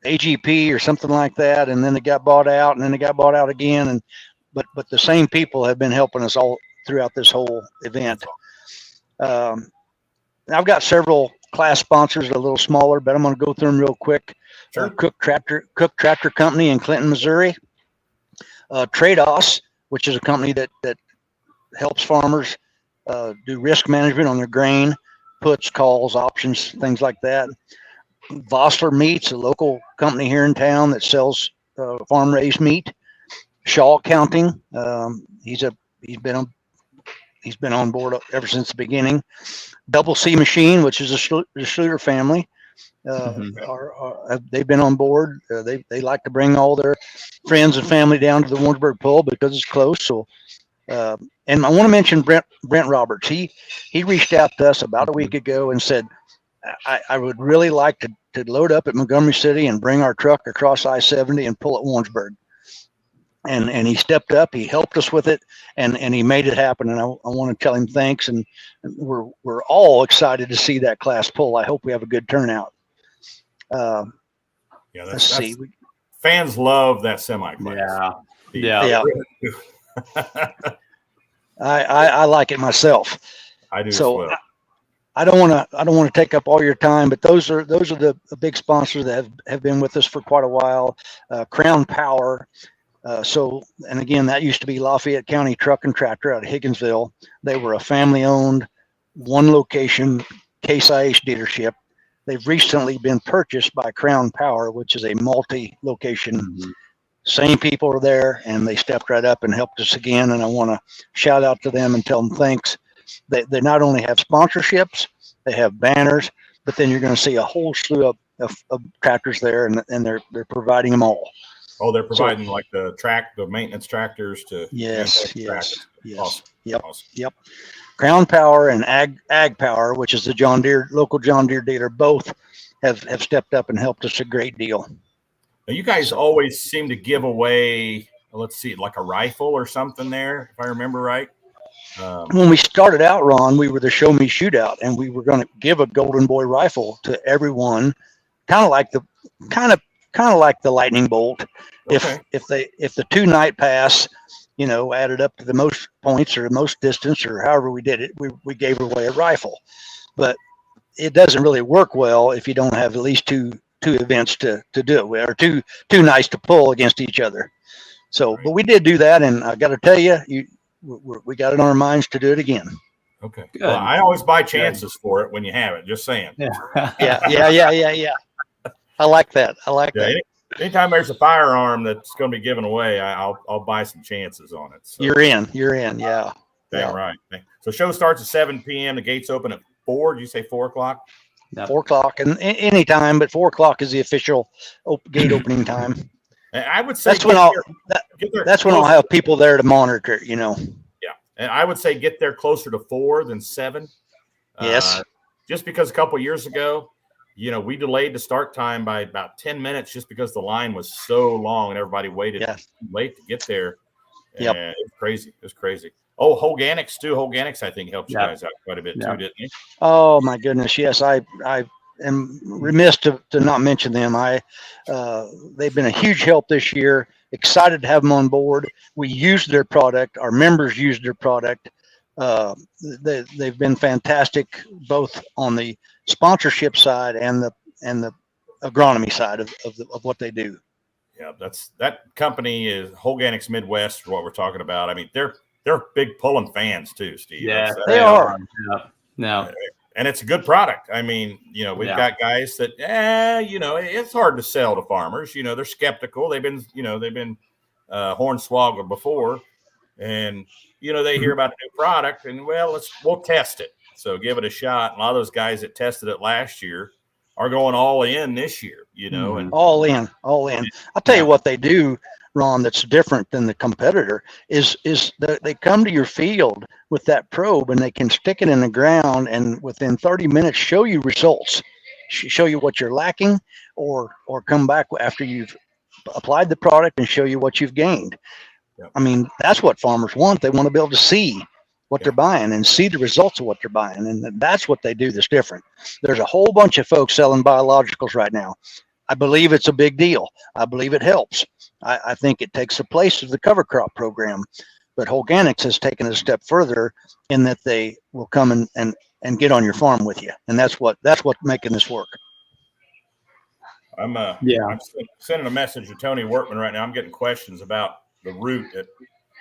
AGP or something like that, and then they got bought out, and then they got bought out again. And but the same people have been helping us all throughout this whole event. I've got several class sponsors, a little smaller, but I'm going to go through them real quick. Sure. Cook Tractor Company in Clinton, Missouri. Trados, which is a company that helps farmers do risk management on their grain, puts, calls, options, things like that. Vossler Meats, a local company here in town that sells farm-raised meat. Shaw Accounting, he's been on board ever since the beginning. Double C Machine, which is the Schluter family, they've been on board. They like to bring all their friends and family down to the Warrensburg Pull because it's close. So, and I want to mention Brent Roberts. He reached out to us about a week ago and said, I would really like to load up at Montgomery City and bring our truck across I-70 and pull at Warrensburg. And he stepped up, he helped us with it, and he made it happen. And I want to tell him thanks. And we're all excited to see that class pull. I hope we have a good turnout. Let's see. Fans love that semi-class. Yeah. I like it myself. I do so as well. I don't want to take up all your time, but those are the big sponsors that have been with us for quite a while. Crown Power. And again, that used to be Lafayette County Truck and Tractor out of Higginsville. They were a family-owned, one location Case IH dealership. They've recently been purchased by Crown Power, which is a multi-location. Mm-hmm. Same people are there, and they stepped right up and helped us again. And I want to shout out to them and tell them thanks. They not only have sponsorships, they have banners, but then you're going to see a whole slew of tractors there, and they're providing them all. Oh, they're providing the maintenance tractors to. Yes. Awesome. Yep. Crown Power and Ag Power, which is the local John Deere dealer, both have stepped up and helped us a great deal. Now, you guys always seem to give away, let's see, like a rifle or something there, if I remember right. When we started out, Ron, we were the Show Me Shootout, and we were going to give a Golden Boy rifle to everyone, kind of like the Lightning Bolt. Okay. If the 2-night pass, added up to the most points or the most distance or however we did it, we gave away a rifle. But it doesn't really work well if you don't have at least two events to do it with, or two nights to pull against each other. So, but we did do that, and I got to tell you, we got it on our minds to do it again. Okay. Good. Well, I always buy chances for it when you have it. Just saying. Yeah. I like that. That. Anytime there's a firearm that's going to be given away, I'll buy some chances on it. So. You're in. Yeah. Dang right. So show starts at 7 p.m. The gates open at 4. Did you say 4 o'clock? 4 o'clock, and any time, but 4 o'clock is the official gate opening time. And I would say that's when I'll have people there to monitor it, Yeah, and I would say get there closer to 4 than 7. Yes, just because a couple of years ago, we delayed the start time by about 10 minutes just because the line was so long and everybody waited late to get there. Yep. It was crazy. Oh, Hoganics too. Hoganics, I think, helped you guys out quite a bit too, didn't he? Oh my goodness, yes. I am remiss to not mention them. They've been a huge help this year. Excited to have them on board. We used their product. Our members used their product. They've been fantastic, both on the sponsorship side and the agronomy side of what they do. Yeah, that company is Hoganics Midwest. What we're talking about. I mean, they're big pulling fans too, Steve. Yeah, they are. No. And it's a good product. I mean, we've got guys that, it's hard to sell to farmers. They're skeptical. They've been hornswoggled before, and they hear about a new product, and we'll test it. So give it a shot. And a lot of those guys that tested it last year are going all in this year. And all in. I'll tell you what they do, Ron, that's different than the competitor is that they come to your field with that probe and they can stick it in the ground and within 30 minutes show you results, show you what you're lacking, or come back after you've applied the product and show you what you've gained. Yep. I mean, that's what farmers want. They want to be able to see what they're buying and see the results of what they're buying. And that's what they do that's different. There's a whole bunch of folks selling biologicals right now. I believe it's a big deal. I believe it helps. I think it takes the place of the cover crop program, but Hoganics has taken it a step further in that they will come and get on your farm with you. And that's what's making this work. I'm sending a message to Tony Workman right now. I'm getting questions about the route at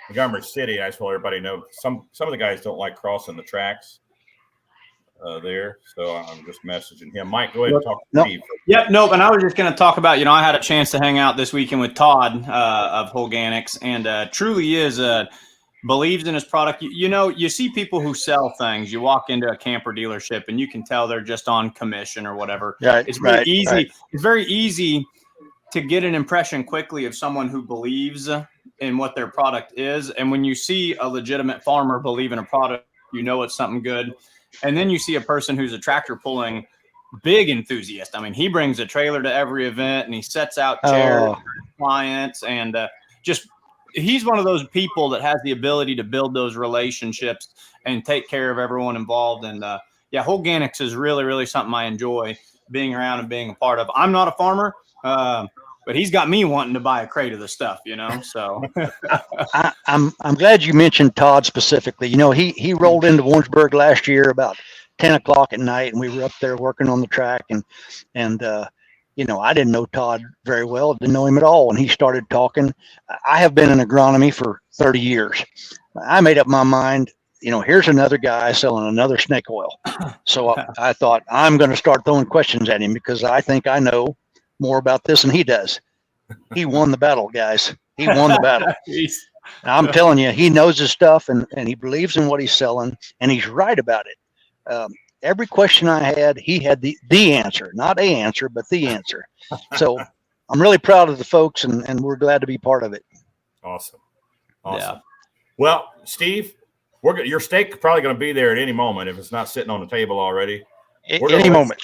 Montgomery City. I just want everybody to know some of the guys don't like crossing the tracks there. So I'm just messaging him. Mike, go ahead and talk to Steve. And I was just going to talk about, I had a chance to hang out this weekend with Todd of Hoganics, and truly believes in his product. You see people who sell things. You walk into a camper dealership and you can tell they're just on commission or whatever. Right, it's very easy. Right. It's very easy to get an impression quickly of someone who believes in what their product is. And when you see a legitimate farmer believe in a product, it's something good. And then you see a person who's a tractor pulling big enthusiast. I mean, he brings a trailer to every event and he sets out chairs for clients, and he's one of those people that has the ability to build those relationships and take care of everyone involved. And Hoganics is really, really something I enjoy being around and being a part of. I'm not a farmer, but he's got me wanting to buy a crate of the stuff, so. I'm glad you mentioned Todd specifically. He rolled into Warrensburg last year about 10 o'clock at night, and we were up there working on the track, and I didn't know Todd very well, didn't know him at all. And he started talking. I have been in agronomy for 30 years. I made up my mind, here's another guy selling another snake oil. So I thought I'm going to start throwing questions at him because I think I know more about this than he does. He won the battle, guys. He won the battle. I'm telling you, he knows his stuff and he believes in what he's selling, and he's right about it. Every question I had, he had the answer, not a answer, but the answer. So I'm really proud of the folks, and we're glad to be part of it. Awesome. Yeah. Well, Steve, your steak probably going to be there at any moment if it's not sitting on the table already. Any moment.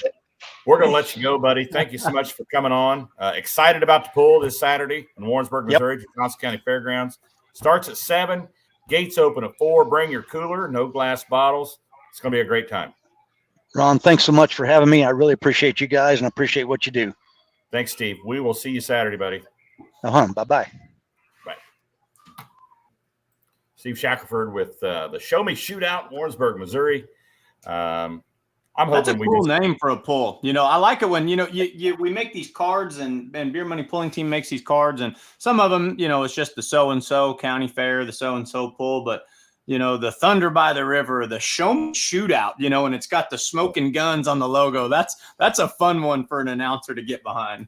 We're going to let you go, buddy. Thank you so much for coming on. Excited about the pool this Saturday in Warrensburg, Missouri, Johnson County Fairgrounds. Starts at 7. Gates open at 4. Bring your cooler, no glass bottles. It's going to be a great time. Ron, thanks so much for having me. I really appreciate you guys, and I appreciate what you do. Thanks, Steve. We will see you Saturday, buddy. Bye-bye. Bye. Steve Shackelford with the Show Me Shootout in Warrensburg, Missouri. I'm That's hoping a cool name for a pull. You know, I like it when, we make these cards and Beer Money Pulling Team makes these cards, and some of them, it's just the so-and-so county fair, the so-and-so pull, but the Thunder by the River, the Show Me Shootout, and it's got the smoking guns on the logo. That's a fun one for an announcer to get behind.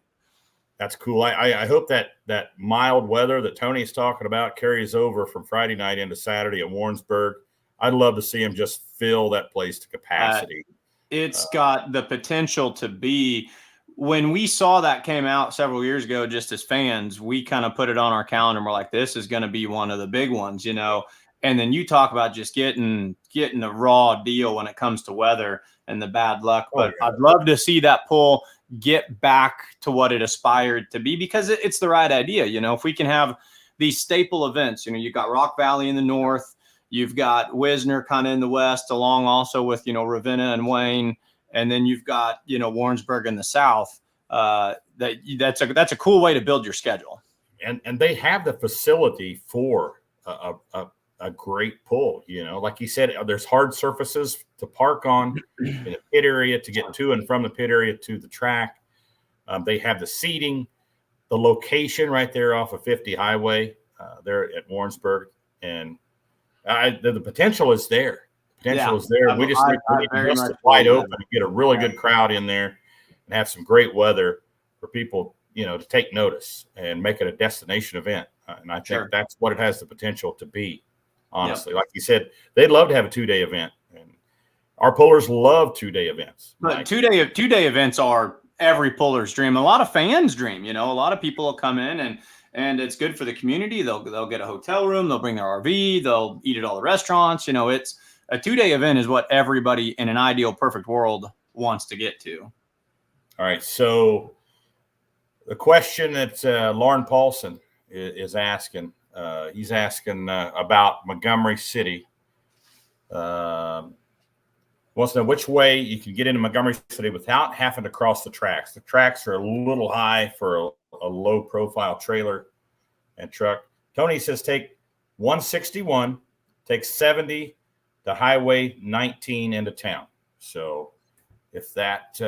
That's cool. I hope that mild weather that Tony's talking about carries over from Friday night into Saturday at Warrensburg. I'd love to see him just fill that place to capacity. It's got the potential to be. When we saw that came out several years ago, just as fans, we kind of put it on our calendar and we're like, this is going to be one of the big ones, And then you talk about just getting the raw deal when it comes to weather and the bad luck. But I'd love to see that pull get back to what it aspired to be, because it's the right idea. If we can have these staple events, you've got Rock Valley in the north, you've got Wisner kind of in the west, along also with, Ravenna and Wayne. And then you've got, Warrensburg in the south. That's a cool way to build your schedule. And they have the facility for a great pull, like you said, there's hard surfaces to park on in the pit area to get to and from the pit area to the track. They have the seating, the location right there off of 50 highway there at Warrensburg. And the potential is there. We just need to wide open and get a really good crowd in there and have some great weather for people, to take notice and make it a destination event. And I think that's what it has the potential to be. Honestly, like you said, they'd love to have a 2-day event, and our pullers love 2-day events. But two-day events are every puller's dream. A lot of fans' dream. A lot of people will come in and it's good for the community. They'll get a hotel room. They'll bring their RV. They'll eat at all the restaurants. It's a 2-day event is what everybody in an ideal, perfect world wants to get to. All right. So the question that Lauren Paulson is asking. He's asking about Montgomery City. Wants to know which way you can get into Montgomery City without having to cross the tracks. The tracks are a little high for a low-profile trailer and truck. Tony says take 161, take 70 to Highway 19 into town. So if that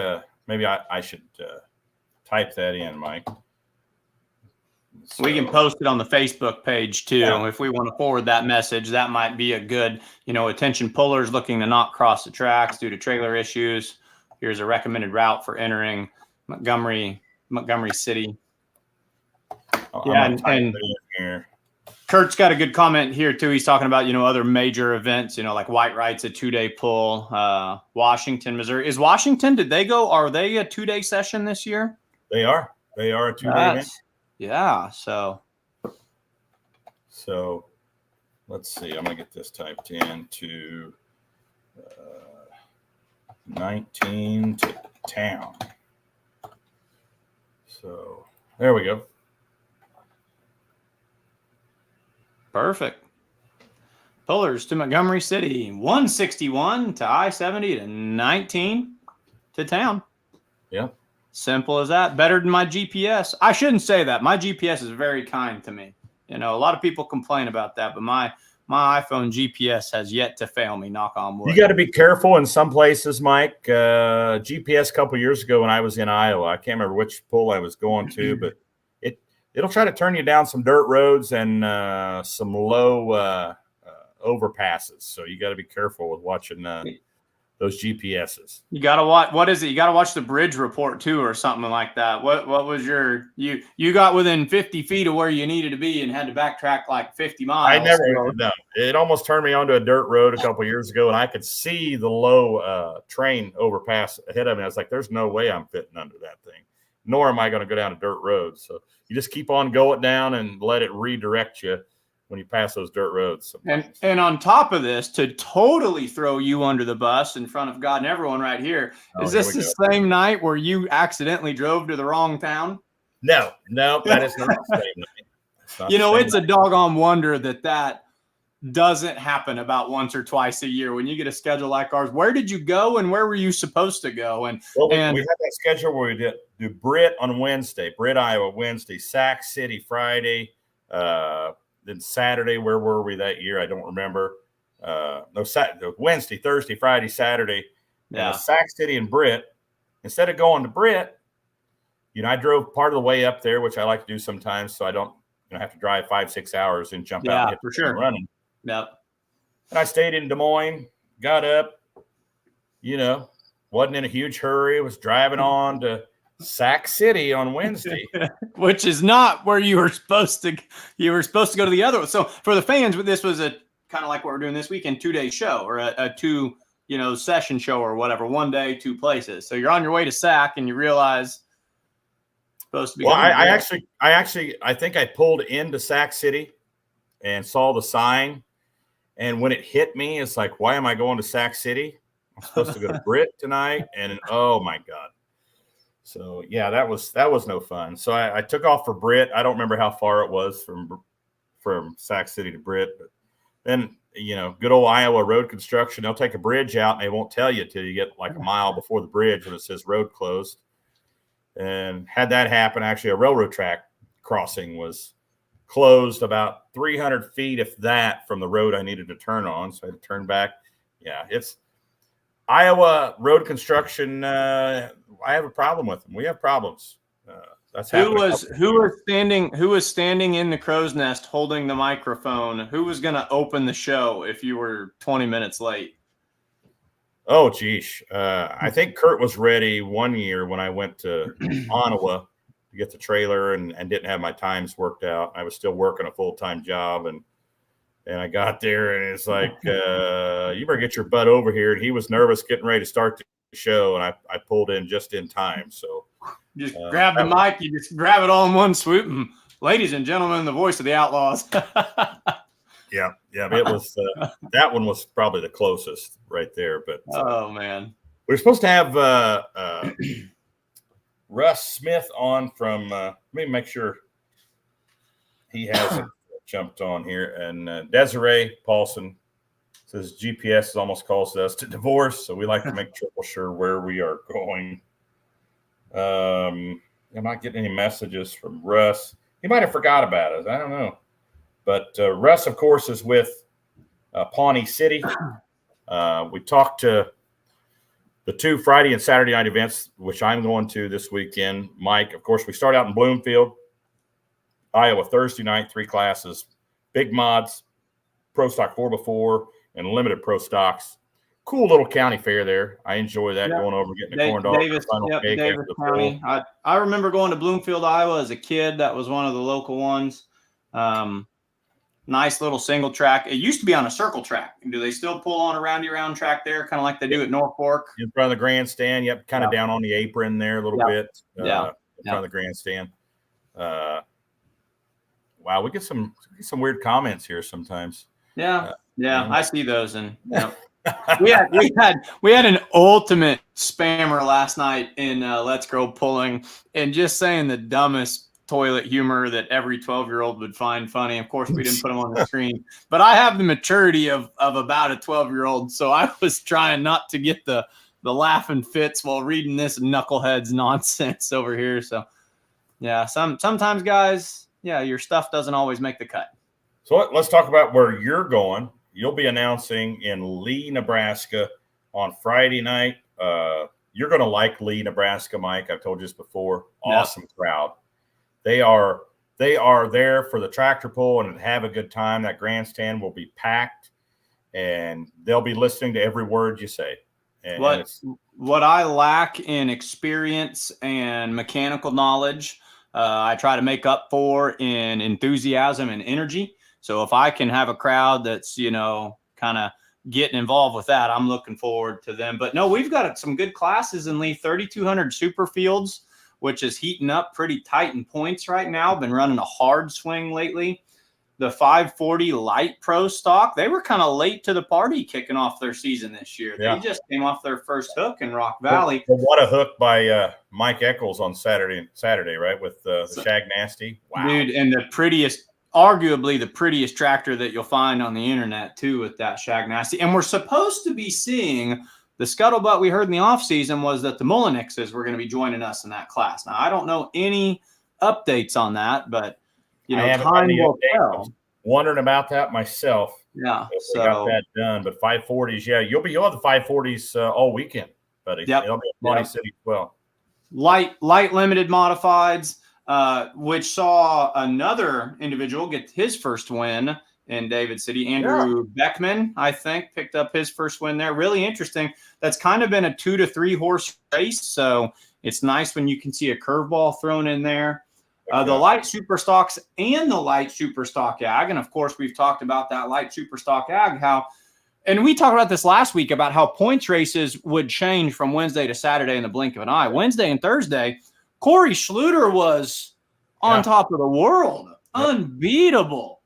maybe I should type that in, Mike. So, we can post it on the Facebook page too. Yeah. If we want to forward that message, that might be a good, attention pullers looking to not cross the tracks due to trailer issues. Here's a recommended route for entering Montgomery City. And Kurt's got a good comment here too. He's talking about, other major events, like White Wright's a 2-day pull, Washington, Missouri. Is Washington, are they a 2-day session this year? They are a 2-day event. Yeah. So let's see. I'm going to get this typed in to 19 to town. So there we go. Perfect. Pullers to Montgomery City, 161 to I-70 to 19 to town. Yep. Simple as that. Better than my GPS. I shouldn't say that. My GPS is very kind to me. A lot of people complain about that, but my iPhone GPS has yet to fail me, knock on wood. You got to be careful in some places, Mike. GPS a couple years ago when I was in Iowa, I can't remember which pull I was going to, but it'll try to turn you down some dirt roads and some low overpasses. So you got to be careful with watching those GPSs. You got to watch. What is it? You got to watch the bridge report too, or something like that. What was you got within 50 feet of where you needed to be and had to backtrack like 50 miles. I never know. It almost turned me onto a dirt road a couple of years ago, and I could see the low train overpass ahead of me. I was like, there's no way I'm fitting under that thing, nor am I going to go down a dirt road. So you just keep on going down and let it redirect you when you pass those dirt roads. And on top of this, to totally throw you under the bus in front of God and everyone right here, is this the same night where you accidentally drove to the wrong town? No, that is not the same night. It's a doggone wonder that doesn't happen about once or twice a year when you get a schedule like ours. Where did you go and where were you supposed to go? We had that schedule where we did do Britt on Wednesday, Britt, Iowa, Wednesday, Sac City, Friday, then Saturday, where were we that year? I don't remember. Wednesday, Thursday, Friday, Saturday. And Sac City and Britt, instead of going to Britt, I drove part of the way up there, which I like to do sometimes, so I don't have to drive 5-6 hours and jump out and hit for sure running. Yep. And I stayed in Des Moines, got up, wasn't in a huge hurry, was driving on to Sac City on Wednesday. Which is not where you were supposed to go to the other one. So for the fans, this was a kind of like what we're doing this weekend, 2-day show or a 2, session show or whatever, 1 day, 2 places. So you're on your way to Sac and you realize supposed to be. Well, I think I pulled into Sac City and saw the sign. And when it hit me, it's like, why am I going to Sac City? I'm supposed to go to Britt tonight. And oh my God. So yeah, that was no fun. So I took off for Britt. I don't remember how far it was from Sac City to Britt, but then, good old Iowa road construction, they'll take a bridge out and they won't tell you till you get like a mile before the bridge when it says road closed. And had that happen, actually a railroad track crossing was closed about 300 feet, if that, from the road I needed to turn on. So I had to turn back. Yeah, it's Iowa road construction. I have a problem with them. We have problems. Who was standing in the crow's nest holding the microphone? Who was going to open the show if you were 20 minutes late? Oh, geez. I think Kurt was ready one year when I went to Ottawa to get the trailer and didn't have my times worked out. I was still working a full-time job, and I got there, and it's like, you better get your butt over here. And he was nervous getting ready to start the show, and I pulled in just in time. So just grab the mic. You just grab it all in one swoop. And ladies and gentlemen, the voice of the Outlaws. Yeah. It was that one was probably the closest right there. But oh man, we're supposed to have Russ Smith on from. Let me make sure he hasn't jumped on here. And Desiree Paulson says GPS has almost caused us to divorce, so we like to make triple sure where we are going. I'm not getting any messages from Russ. He might have forgot about us. I don't know. But Russ, of course, is with Pawnee City. We talked to the 2 Friday and Saturday night events, which I'm going to this weekend. Mike, of course, we start out in Bloomfield, Iowa, Thursday night, 3 classes, big mods, pro stock 4x4, and limited pro stocks. Cool little county fair there. I enjoy that, going over, getting a corn dog. Davis County. I remember going to Bloomfield, Iowa as a kid. That was one of the local ones. Nice little single track. It used to be on a circle track. Do they still pull on a round track there, kind of like they do at Norfolk? In front of the grandstand. Yep, kind of down on the apron there a little bit. In front of the grandstand. Wow, we get some weird comments here sometimes. Yeah, I see those, and we had an ultimate spammer last night in Let's Grow Pulling, and just saying the dumbest toilet humor that every 12-year-old would find funny. Of course, we didn't put them on the screen, but I have the maturity of about a 12-year-old, so I was trying not to get the laughing fits while reading this knucklehead's nonsense over here. So, yeah, sometimes, guys, your stuff doesn't always make the cut. So let's talk about where you're going. You'll be announcing in Leigh, Nebraska on Friday night. You're going to like Leigh, Nebraska, Mike. I've told you this before. Awesome crowd. They are there for the tractor pull and have a good time. That grandstand will be packed, and they'll be listening to every word you say. And what I lack in experience and mechanical knowledge, I try to make up for in enthusiasm and energy. So if I can have a crowd that's, kind of getting involved with that, I'm looking forward to them. But no, we've got some good classes in Leigh, 3,200 super fields, which is heating up pretty tight in points right now. Been running a hard swing lately. The 540 light pro stock, they were kind of late to the party kicking off their season this year. They just came off their first hook in Rock Valley. What a hook by Mike Eccles on Saturday, right? With the Shag Nasty. Wow. Dude, and arguably the prettiest tractor that you'll find on the internet too, with that Shag Nasty. And we're supposed to be seeing the scuttlebutt we heard in the offseason was that the Mullinixes were going to be joining us in that class. Now, I don't know any updates on that, but time will tell. Wondering about that myself. Yeah, so got that done. But 540s, you'll have the 540s all weekend. but Yep. it'll be at Pawnee City as well. Light limited modifieds, which saw another individual get his first win in David City. Andrew Beckman, I think, picked up his first win there. Really interesting. That's kind of been a 2 to 3 horse race, so it's nice when you can see a curveball thrown in there. The light super stocks and the light super stock ag, and of course we've talked about that light super stock ag, and we talked about this last week about how points races would change from Wednesday to Saturday in the blink of an eye. Wednesday and Thursday, Corey Schluter was on top of the world, unbeatable.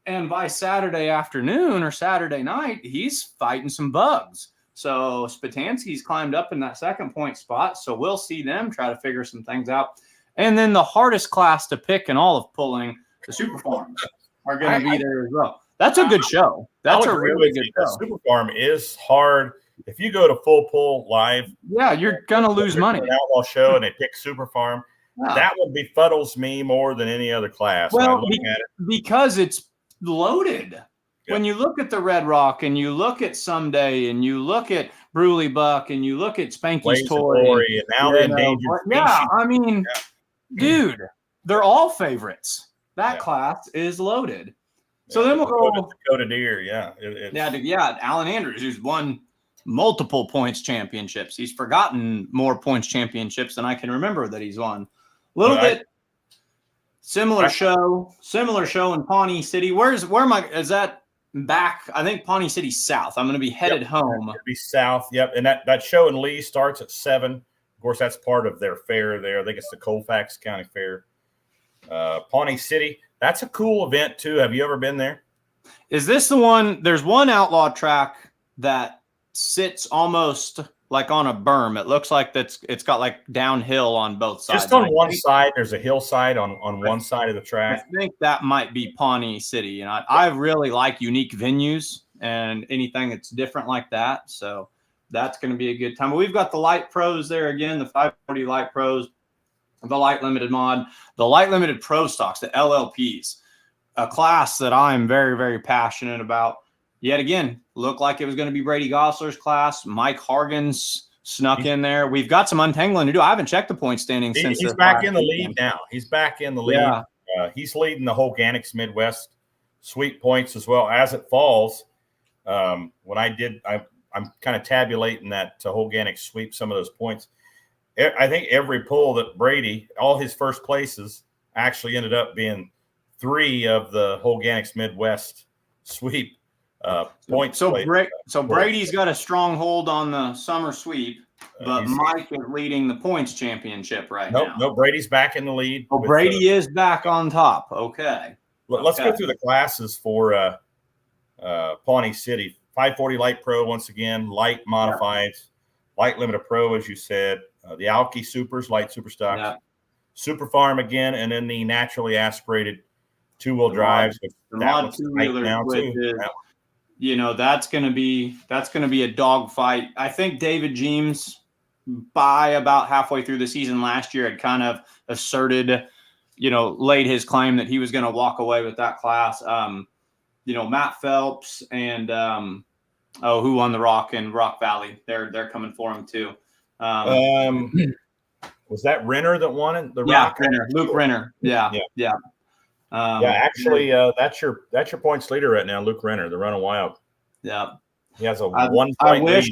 And by Saturday afternoon or Saturday night, he's fighting some bugs. So Spatansky's climbed up in that second point spot. So we'll see them try to figure some things out. And then the hardest class to pick in all of pulling, the Super Farms, are going to be there as well. That's a good show. That's a really good show. Super Farm is hard. If you go to full pull live, you're gonna lose money. An outlaw show and they pick Super Farm. That one befuddles me more than any other class. Well, because it's loaded. When you look at the Red Rock and you look at Someday and you look at Bruley Buck and you look at Spanky's Toy, and now the endangered species. Dude, they're all favorites. That class is loaded. So then we'll go Dakota Deer, Alan Andrews, who's won multiple points championships. He's forgotten more points championships than I can remember that he's won. A little bit similar show in Pawnee City. Is that back? I think Pawnee City south. I'm going to be headed home. Be south. Yep. And that show in Leigh starts at 7. Of course, that's part of their fair there. I think it's the Colfax County Fair. Pawnee City. That's a cool event too. Have you ever been there? Is this the one? There's one outlaw track that sits almost like on a berm. It looks like it's got like downhill on both sides. Just on one side, there's a hillside on one side of the track. I think that might be Pawnee City. And I really like unique venues and anything that's different like that. So that's going to be a good time. But we've got the light pros there again, the 540 light pros. The light limited mod, the light limited pro stocks, the LLPs, a class that I'm very, very passionate about. Yet again, looked like it was going to be Brady Gosler's class. Mike Hargens snuck in there. We've got some untangling to do. I haven't checked the point standings since he's back in the lead now. He's back in the lead. Yeah. He's leading the whole Organics Midwest sweep points as well as it falls. I'm kind of tabulating that to Organics sweep some of those points. I think every pull that Brady, all his first places actually ended up being 3 of the Organics Midwest sweep points. So Brady's got a stronghold on the summer sweep, but Mike is leading the points championship now. No, Brady's back in the lead. Oh, Brady is back on top. Okay. Let's go through the classes for Pawnee City. 540 Light Pro once again, light modified, light limited pro, as you said. The Alki Supers, light super stocks, Super Farm again, and then the naturally aspirated 2-wheel drives. The mod 2-wheeler, that's going to be a dog fight. I think David James, by about halfway through the season last year, had kind of asserted, laid his claim that he was going to walk away with that class. Matt Phelps and who won the Rock in Rock Valley? They're coming for him too. Was that Renner that won it? Rock? Renner, Luke Renner. Yeah. Actually, that's your points leader right now, Luke Renner, the Running Wild. Yeah, he has a 1-point lead.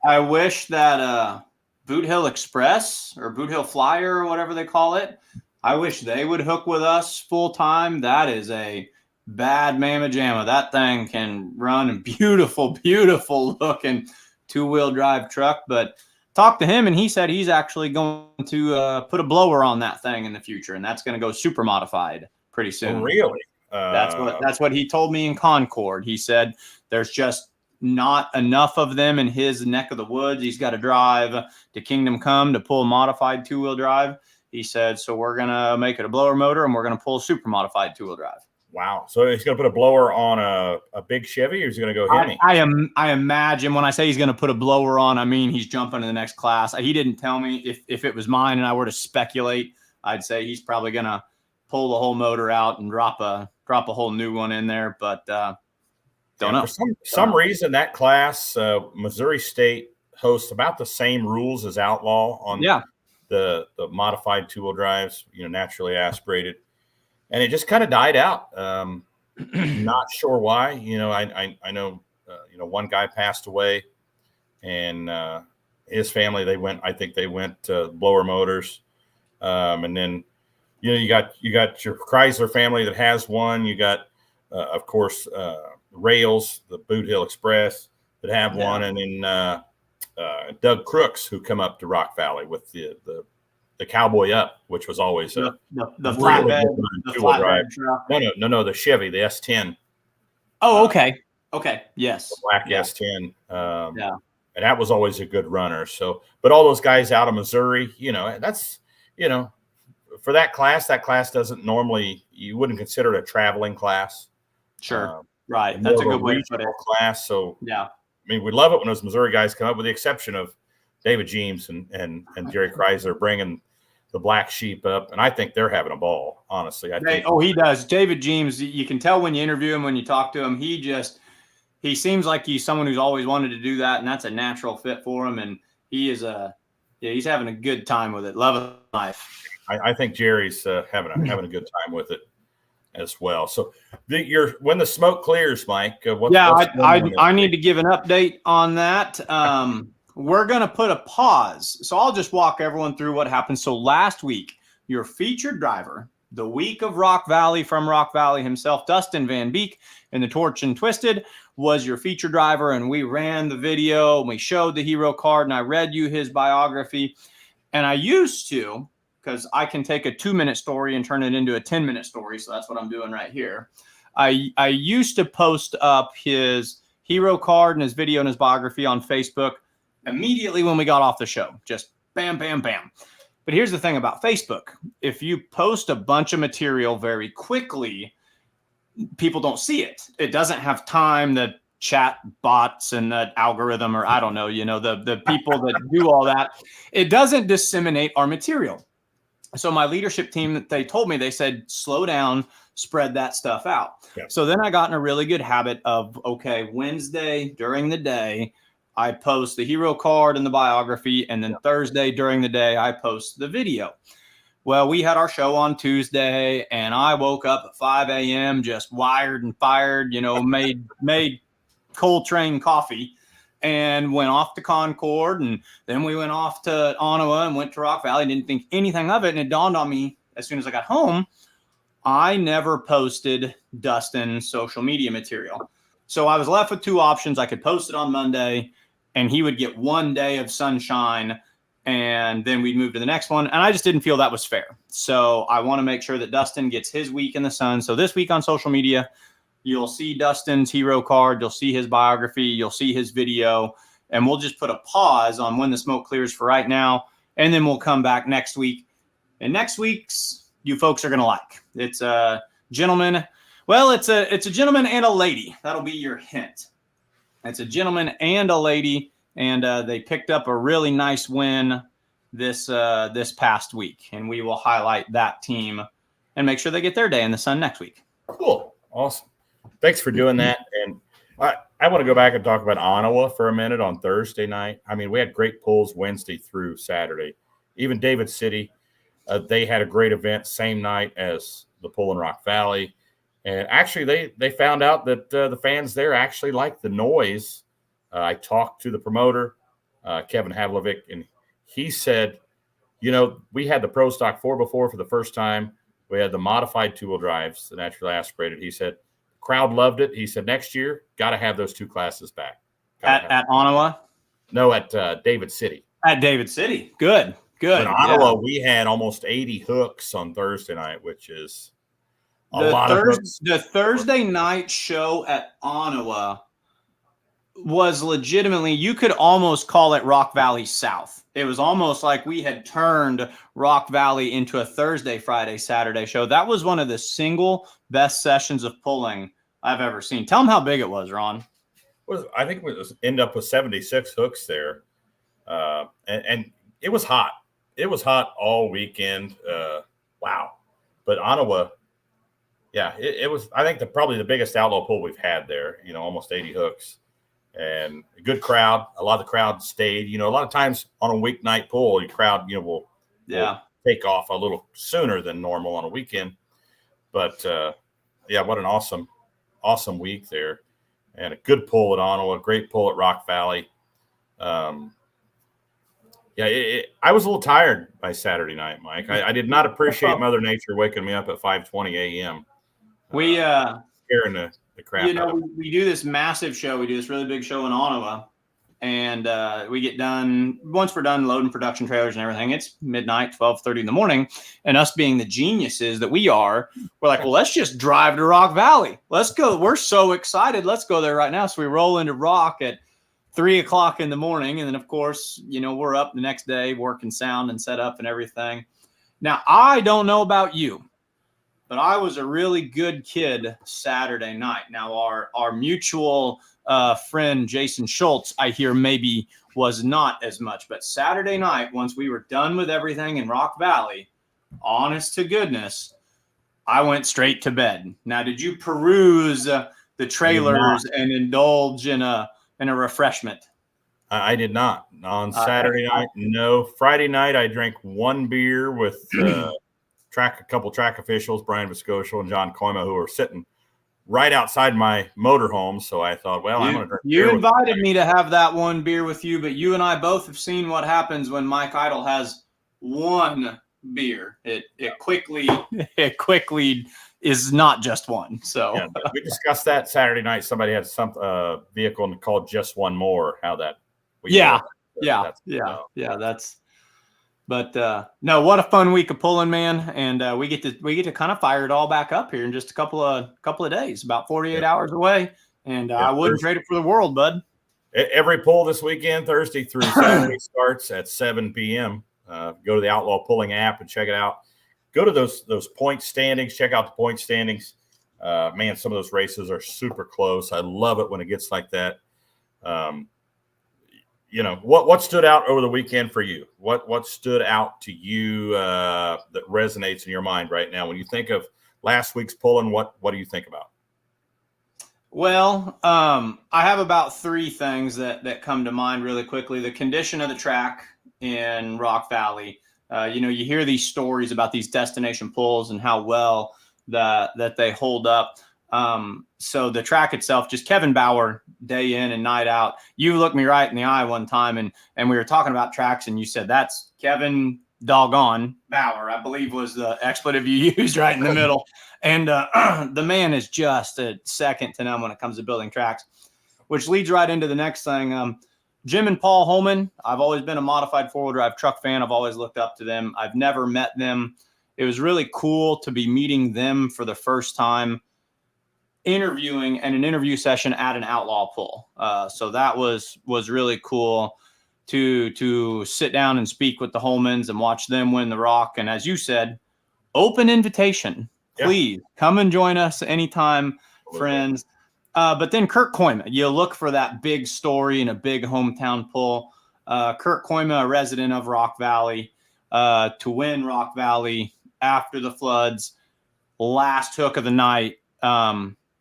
I wish that Boot Hill Express or Boot Hill Flyer or whatever they call it. I wish they would hook with us full time. That is a bad mamma jamma. That thing can run a beautiful, beautiful looking 2-wheel drive truck, but. Talked to him, and he said he's actually going to put a blower on that thing in the future, and that's going to go super modified pretty soon. Oh, really? That's what he told me in Concord. He said there's just not enough of them in his neck of the woods. He's got to drive to Kingdom Come to pull a modified 2-wheel drive. He said, so we're going to make it a blower motor, and we're going to pull a super modified 2-wheel drive. Wow. So he's going to put a blower on a big Chevy, or is he going to go Hemi? I imagine when I say he's going to put a blower on, I mean he's jumping to the next class. He didn't tell me. If it was mine and I were to speculate, I'd say he's probably going to pull the whole motor out and drop a whole new one in there. But don't know. For some reason, that class, Missouri State hosts about the same rules as Outlaw on the modified 2-wheel drives, naturally aspirated. And it just kind of died out. Not sure why. I know, one guy passed away, and his family, I think they went to Blower Motors. And then, you got your Chrysler family that has one. You got, of course, Rails, the Boot Hill Express that have one. And then Doug Crooks, who come up to Rock Valley with the Cowboy Up, which was always the really flatbed, two-wheel drive. No, the Chevy, the S10. Oh, okay. Yes. The black S10. And that was always a good runner. So, but all those guys out of Missouri, that's, for that class doesn't normally, you wouldn't consider it a traveling class. Sure. Right. That's a good way to put it. Class. So, yeah. I mean, we love it when those Missouri guys come up, with the exception of David James and Jerry Chrysler bringing the black sheep up. And I think they're having a ball, honestly. He does. David James, you can tell when you interview him, when you talk to him, he seems like he's someone who's always wanted to do that. And that's a natural fit for him. And he's having a good time with it. Love of life. I think Jerry's having a good time with it as well. So when the smoke clears, Mike, I need to give an update on that. We're going to put a pause. So I'll just walk everyone through what happened. So last week, your featured driver, the week of Rock Valley, from Rock Valley himself, Dustin Van Beek in the Torch and Twisted, was your featured driver. And we ran the video and we showed the hero card and I read you his biography. And I used to, because I can take a 2-minute story and turn it into a 10-minute story. So that's what I'm doing right here. I used to post up his hero card and his video and his biography on Facebook immediately when we got off the show. Just bam, bam, bam. But here's the thing about Facebook. If you post a bunch of material very quickly, people don't see it. It doesn't have time, the chat bots and the algorithm, or I don't know, the people that do all that. It doesn't disseminate our material. So my leadership team, they told me, they said, slow down, spread that stuff out. Yeah. So then I got in a really good habit of, okay, Wednesday during the day, I post the hero card and the biography. And then Thursday during the day, I post the video. Well, we had our show on Tuesday and I woke up at 5 a.m., just wired and fired, made Coltrane coffee and went off to Concord. And then we went off to Ottawa and went to Rock Valley. Didn't think anything of it. And it dawned on me as soon as I got home, I never posted Dustin's social media material. So I was left with two options. I could post it on Monday and he would get 1 day of sunshine and then we'd move to the next one. And I just didn't feel that was fair. So I want to make sure that Dustin gets his week in the sun. So this week on social media, you'll see Dustin's hero card. You'll see his biography. You'll see his video. And we'll just put a pause on when the smoke clears for right now. And then we'll come back next week. And next week's, you folks are going to like. It's a gentleman. Well, it's a gentleman and a lady. That'll be your hint. It's a gentleman and a lady. And they picked up a really nice win this past week. And we will highlight that team and make sure they get their day in the sun next week. Cool. Awesome. Thanks for doing that. And I want to go back and talk about Ottawa for a minute on Thursday night. I mean, we had great pulls Wednesday through Saturday. Even David City, they had a great event same night as the pull in Rock Valley. And actually, they found out that the fans there actually like the noise. I talked to the promoter, Kevin Havlovic, and he said, we had the Pro Stock 4 before for the first time. We had the modified 2-wheel drives, the naturally aspirated. He said, crowd loved it. He said, next year, got to have those two classes back. At Ottawa? No, at David City. At David City. Good. In Ottawa, we had almost 80 hooks on Thursday night, which is a lot of hooks. The Thursday night show at Ottawa was legitimately, you could almost call it Rock Valley South. It was almost like we had turned Rock Valley into a Thursday, Friday, Saturday show. That was one of the single best sessions of pulling I've ever seen. Tell them how big it was, Ron. I think we ended up with 76 hooks there. And it was hot. It was hot all weekend. Wow. But Ottawa, yeah, it was, I think, probably the biggest outlaw pull we've had there, almost 80 hooks. and a good crowd. A lot of the crowd stayed. A lot of times on a weeknight pull, the crowd, will take off a little sooner than normal on a weekend. But what an awesome week there, and a good pull at Ottawa, a great pull at Rock Valley. I was a little tired by Saturday night, Mike. I did not appreciate Mother Nature waking me up at 5:20 a.m. We scaring the crap out of me. We do this massive show. We do this really big show in Ottawa, and we get done. Once we're done loading production trailers and everything, it's midnight, 12:30 in the morning. And us being the geniuses that we are, we're like, well, let's just drive to Rock Valley. Let's go. We're so excited. Let's go there right now. So we roll into Rock at 3:00 in the morning. And then, of course, we're up the next day working sound and setup and everything. Now, I don't know about you, but I was a really good kid Saturday night. Now, our mutual friend, Jason Schultz, I hear maybe was not as much. But Saturday night, once we were done with everything in Rock Valley, honest to goodness, I went straight to bed. Now, did you peruse the trailers and indulge in a refreshment? I did not. On Saturday night, no. Friday night, I drank one beer with a couple track officials, Brian Vescotial and John Koima, who were sitting right outside my motorhome. So I thought, well, I'm going to drink beer. You invited me to have that one beer with you, but you and I both have seen what happens when Mike Idle has one beer. It quickly is not just one. So we discussed that Saturday night. Somebody had some vehicle called Just One More. How that? But no, what a fun week of pulling, man. And we get to kind of fire it all back up here in just a couple of days, about 48 hours away. And I wouldn't trade it for the world, bud. Every pull this weekend, Thursday through Saturday, starts at 7 p.m. Go to the Outlaw Pulling app and check it out. Go to those point standings. Check out the point standings. Man, some of those races are super close. I love it when it gets like that. What stood out over the weekend for you? What stood out to you that resonates in your mind right now? When you think of last week's pulling, what do you think about? Well, I have about three things that come to mind really quickly. The condition of the track in Rock Valley. You hear these stories about these destination pulls and how well that they hold up. So the track itself, just Kevin Bauer, day in and night out. You looked me right in the eye one time and we were talking about tracks and you said, that's Kevin doggone Bauer, I believe was the expletive you used right in the middle. And the man is just a second to none when it comes to building tracks, which leads right into the next thing. Jim and Paul Holman, I've always been a modified four-wheel drive truck fan. I've always looked up to them. I've never met them. It was really cool to be meeting them for the first time, interviewing and an interview session at an Outlaw pull. So that was really cool to sit down and speak with the Holmans and watch them win the Rock. And as you said, open invitation. Please come and join us anytime, friends. But then Kurt Koima, you look for that big story and a big hometown pull. Kurt Koima, a resident of Rock Valley, to win Rock Valley after the floods, last hook of the night.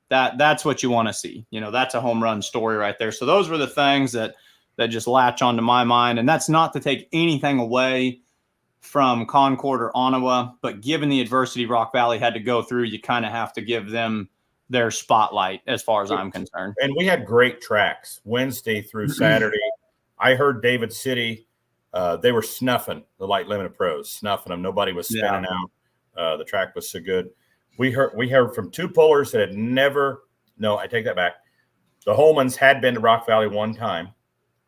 That's what you want to see. That's a home run story right there. So those were the things that just latch onto my mind. And that's not to take anything away from Concord or Ottawa, but given the adversity Rock Valley had to go through, you kind of have to give them their spotlight as far as I'm concerned. And we had great tracks Wednesday through Saturday. I heard David City, they were snuffing the light limited pros, snuffing them. Nobody was spinning out. The track was so good. We heard from two pullers that had never. No, I take that back. The Holmans had been to Rock Valley one time.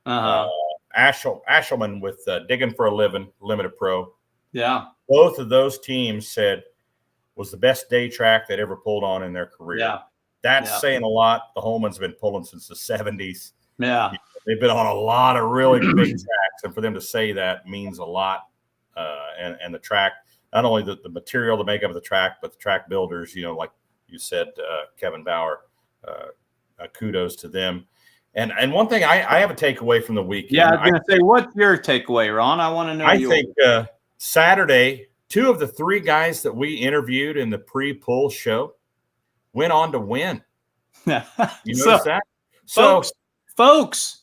Ashelman with Digging for a Living Limited Pro. Yeah, both of those teams said was the best day track they'd ever pulled on in their career. Yeah, that's saying a lot. The Holmans have been pulling since the 70s. Yeah, they've been on a lot of really big tracks, and for them to say that means a lot. And the track. Not only the material, the makeup of the track, but the track builders, like you said, Kevin Bauer, kudos to them. And one thing I have a takeaway from the weekend. Yeah, I was going to say, what's your takeaway, Ron? I want to know. I think Saturday, two of the three guys that we interviewed in the pre-pull show went on to win. You notice that? So, Folks,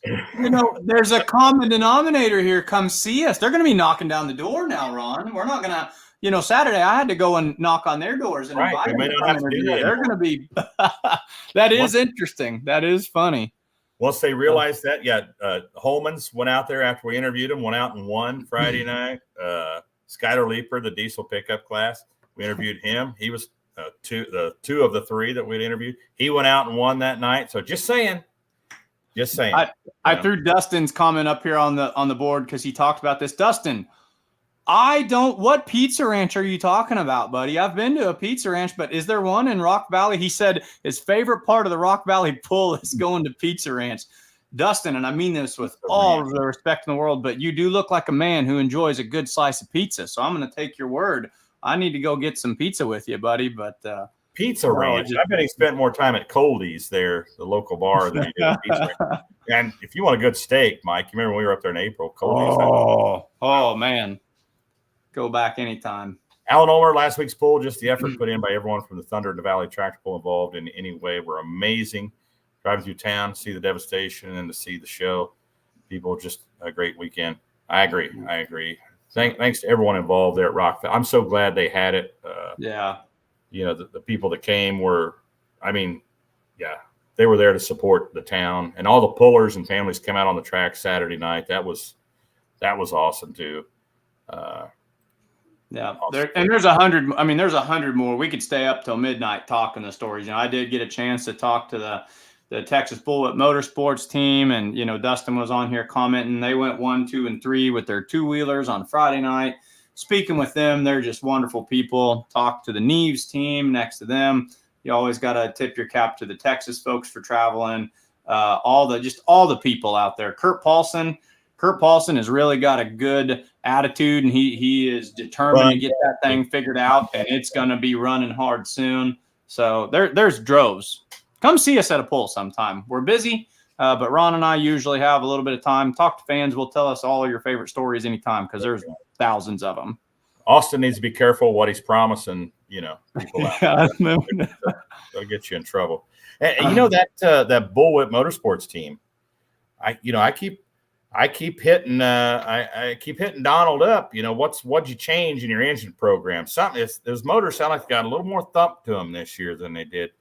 there's a common denominator here. Come see us. They're going to be knocking down the door now, Ron. We're not going to, Saturday I had to go and knock on their doors and invite them to come interview. They're going to be, that is interesting. That is funny. Once they realized that, Holman's went out there after we interviewed him, went out and won Friday night. Skyler Leaper, the diesel pickup class, we interviewed him. He was two of the three that we'd interviewed. He went out and won that night. So just saying. I threw Dustin's comment up here on the board because he talked about this. Dustin, what pizza ranch are you talking about, buddy? I've been to a pizza ranch, but is there one in Rock Valley? He said his favorite part of the Rock Valley pull is going to pizza ranch. Dustin, and I mean this with all of the respect in the world, but you do look like a man who enjoys a good slice of pizza. So I'm going to take your word. I need to go get some pizza with you, buddy. But Pizza Ranch. I bet he spent more time at Coldie's there, the local bar, than he did at Pizza Ranch. And if you want a good steak, Mike, you remember when we were up there in April? Coldie's. Oh man, go back anytime. Alan Ulmer, last week's pool, just the effort put in by everyone from the Thunder and the Valley Tractor Pull involved in any way were amazing. Driving through town, see the devastation, and to see the show. People, just a great weekend. I agree. Thanks to everyone involved there at Rockville. I'm so glad they had it. The people that came were, they were there to support the town, and all the pullers and families come out on the track Saturday night. That was awesome too. There's 100. There's 100 more. We could stay up till midnight talking the stories. I did get a chance to talk to the Texas Bullwhip Motorsports team, and Dustin was on here commenting. They went 1, 2, and 3 with their 2-wheelers on Friday night. Speaking with them, they're just wonderful people. Talk to the Neves team next to them. You always got to tip your cap to the Texas folks for traveling. All the people out there. Kurt Paulson has really got a good attitude, and he is determined to get that thing figured out, and it's going to be running hard soon. So there's droves. Come see us at a pull sometime. We're busy, but Ron and I usually have a little bit of time. Talk to fans. We'll tell us all your favorite stories anytime because there's thousands of them. Austin needs to be careful what he's promising, people out there. They'll get you in trouble. And that Bullwhip Motorsports team, I keep hitting Donald up. What'd you change in your engine program? Those motors sound like they got a little more thump to them this year than they did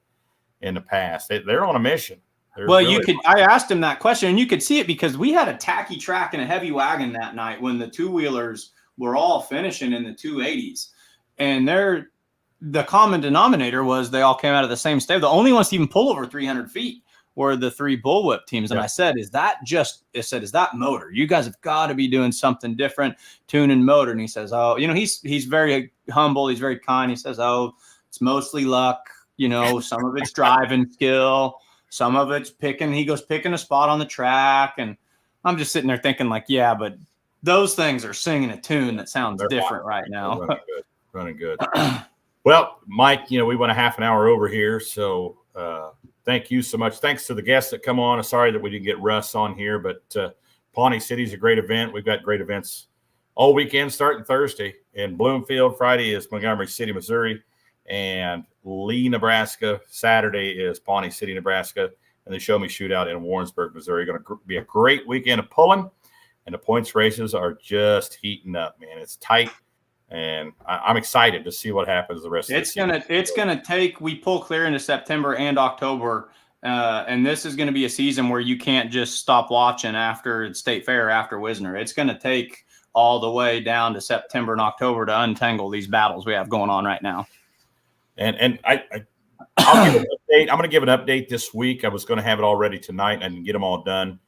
in the past. They're on a mission. I asked him that question, and you could see it because we had a tacky track and a heavy wagon that night when the 2-wheelers were all finishing in the 280s. And the common denominator was they all came out of the same stable. The only ones to even pull over 300 feet were the 3 Bullwhip teams. And I said, is that motor? You guys have got to be doing something different, tuning motor. And he says, he's very humble. He's very kind. He says, it's mostly luck. Some of it's driving skill. Some of it's picking a spot on the track. And I'm just sitting there thinking but those things are singing a tune that sounds different right now. Running good. Well, Mike, we went a half an hour over here. So thank you so much. Thanks to the guests that come on. I'm sorry that we didn't get Russ on here, but Pawnee City is a great event. We've got great events all weekend starting Thursday in Bloomfield. Friday is Montgomery City, Missouri, and Leigh, Nebraska. Saturday is Pawnee City, Nebraska, and the Show Me Shootout in Warrensburg, Missouri. Going to be a great weekend of pulling, and the points races are just heating up, man. It's tight, and I'm excited to see what happens the rest of the season. It's gonna take. We pull clear into September and October, and this is going to be a season where you can't just stop watching after State Fair, after Wisner. It's going to take all the way down to September and October to untangle these battles we have going on right now. And I'll give an update. I'm going to give an update this week. I was going to have it all ready tonight and get them all done.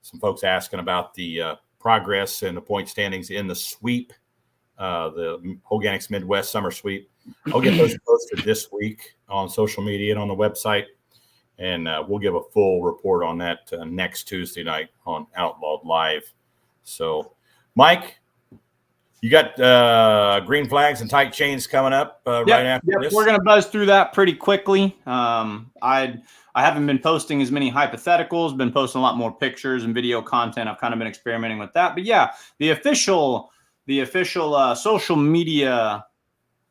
Some folks asking about the progress and the point standings in the sweep, the Organics Midwest Summer Sweep. I'll get those posted this week on social media and on the website, and we'll give a full report on that next Tuesday night on Outlawed Live. So, Mike, you got green flags and tight chains coming up right after this? We're going to buzz through that pretty quickly. I haven't been posting as many hypotheticals, been posting a lot more pictures and video content. I've kind of been experimenting with that. But yeah, the official social media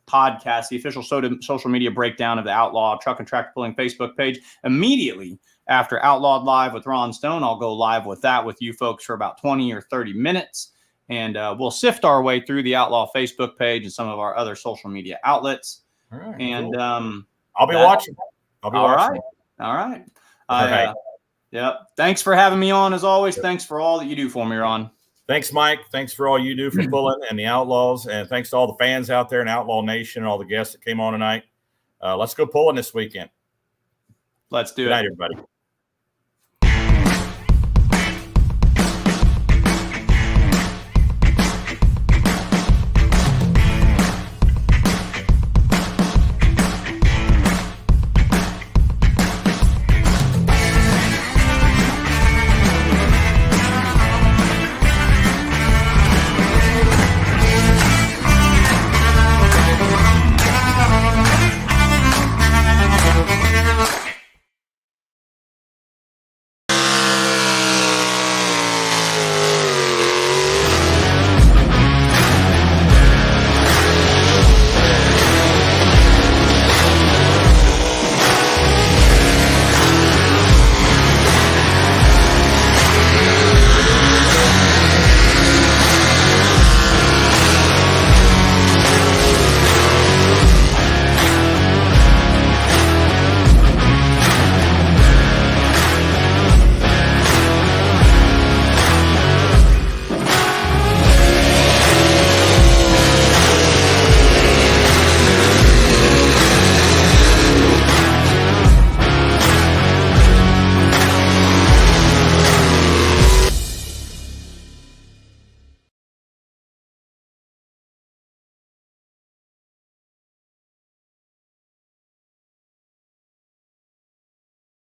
podcast, the official social media breakdown of the Outlawed Truck and Tractor Pulling Facebook page, immediately after Outlawed Live with Ron Stone, I'll go live with that with you folks for about 20 or 30 minutes. And we'll sift our way through the Outlaw Facebook page and some of our other social media outlets. All right, and cool. I'll be watching. All right. All right. Yep. Thanks for having me on as always. Thanks for all that you do for me, Ron. Thanks, Mike. Thanks for all you do for Pulling and the Outlaws. And thanks to all the fans out there in Outlaw Nation and all the guests that came on tonight. Let's go pulling this weekend. Let's do it. Good night, everybody.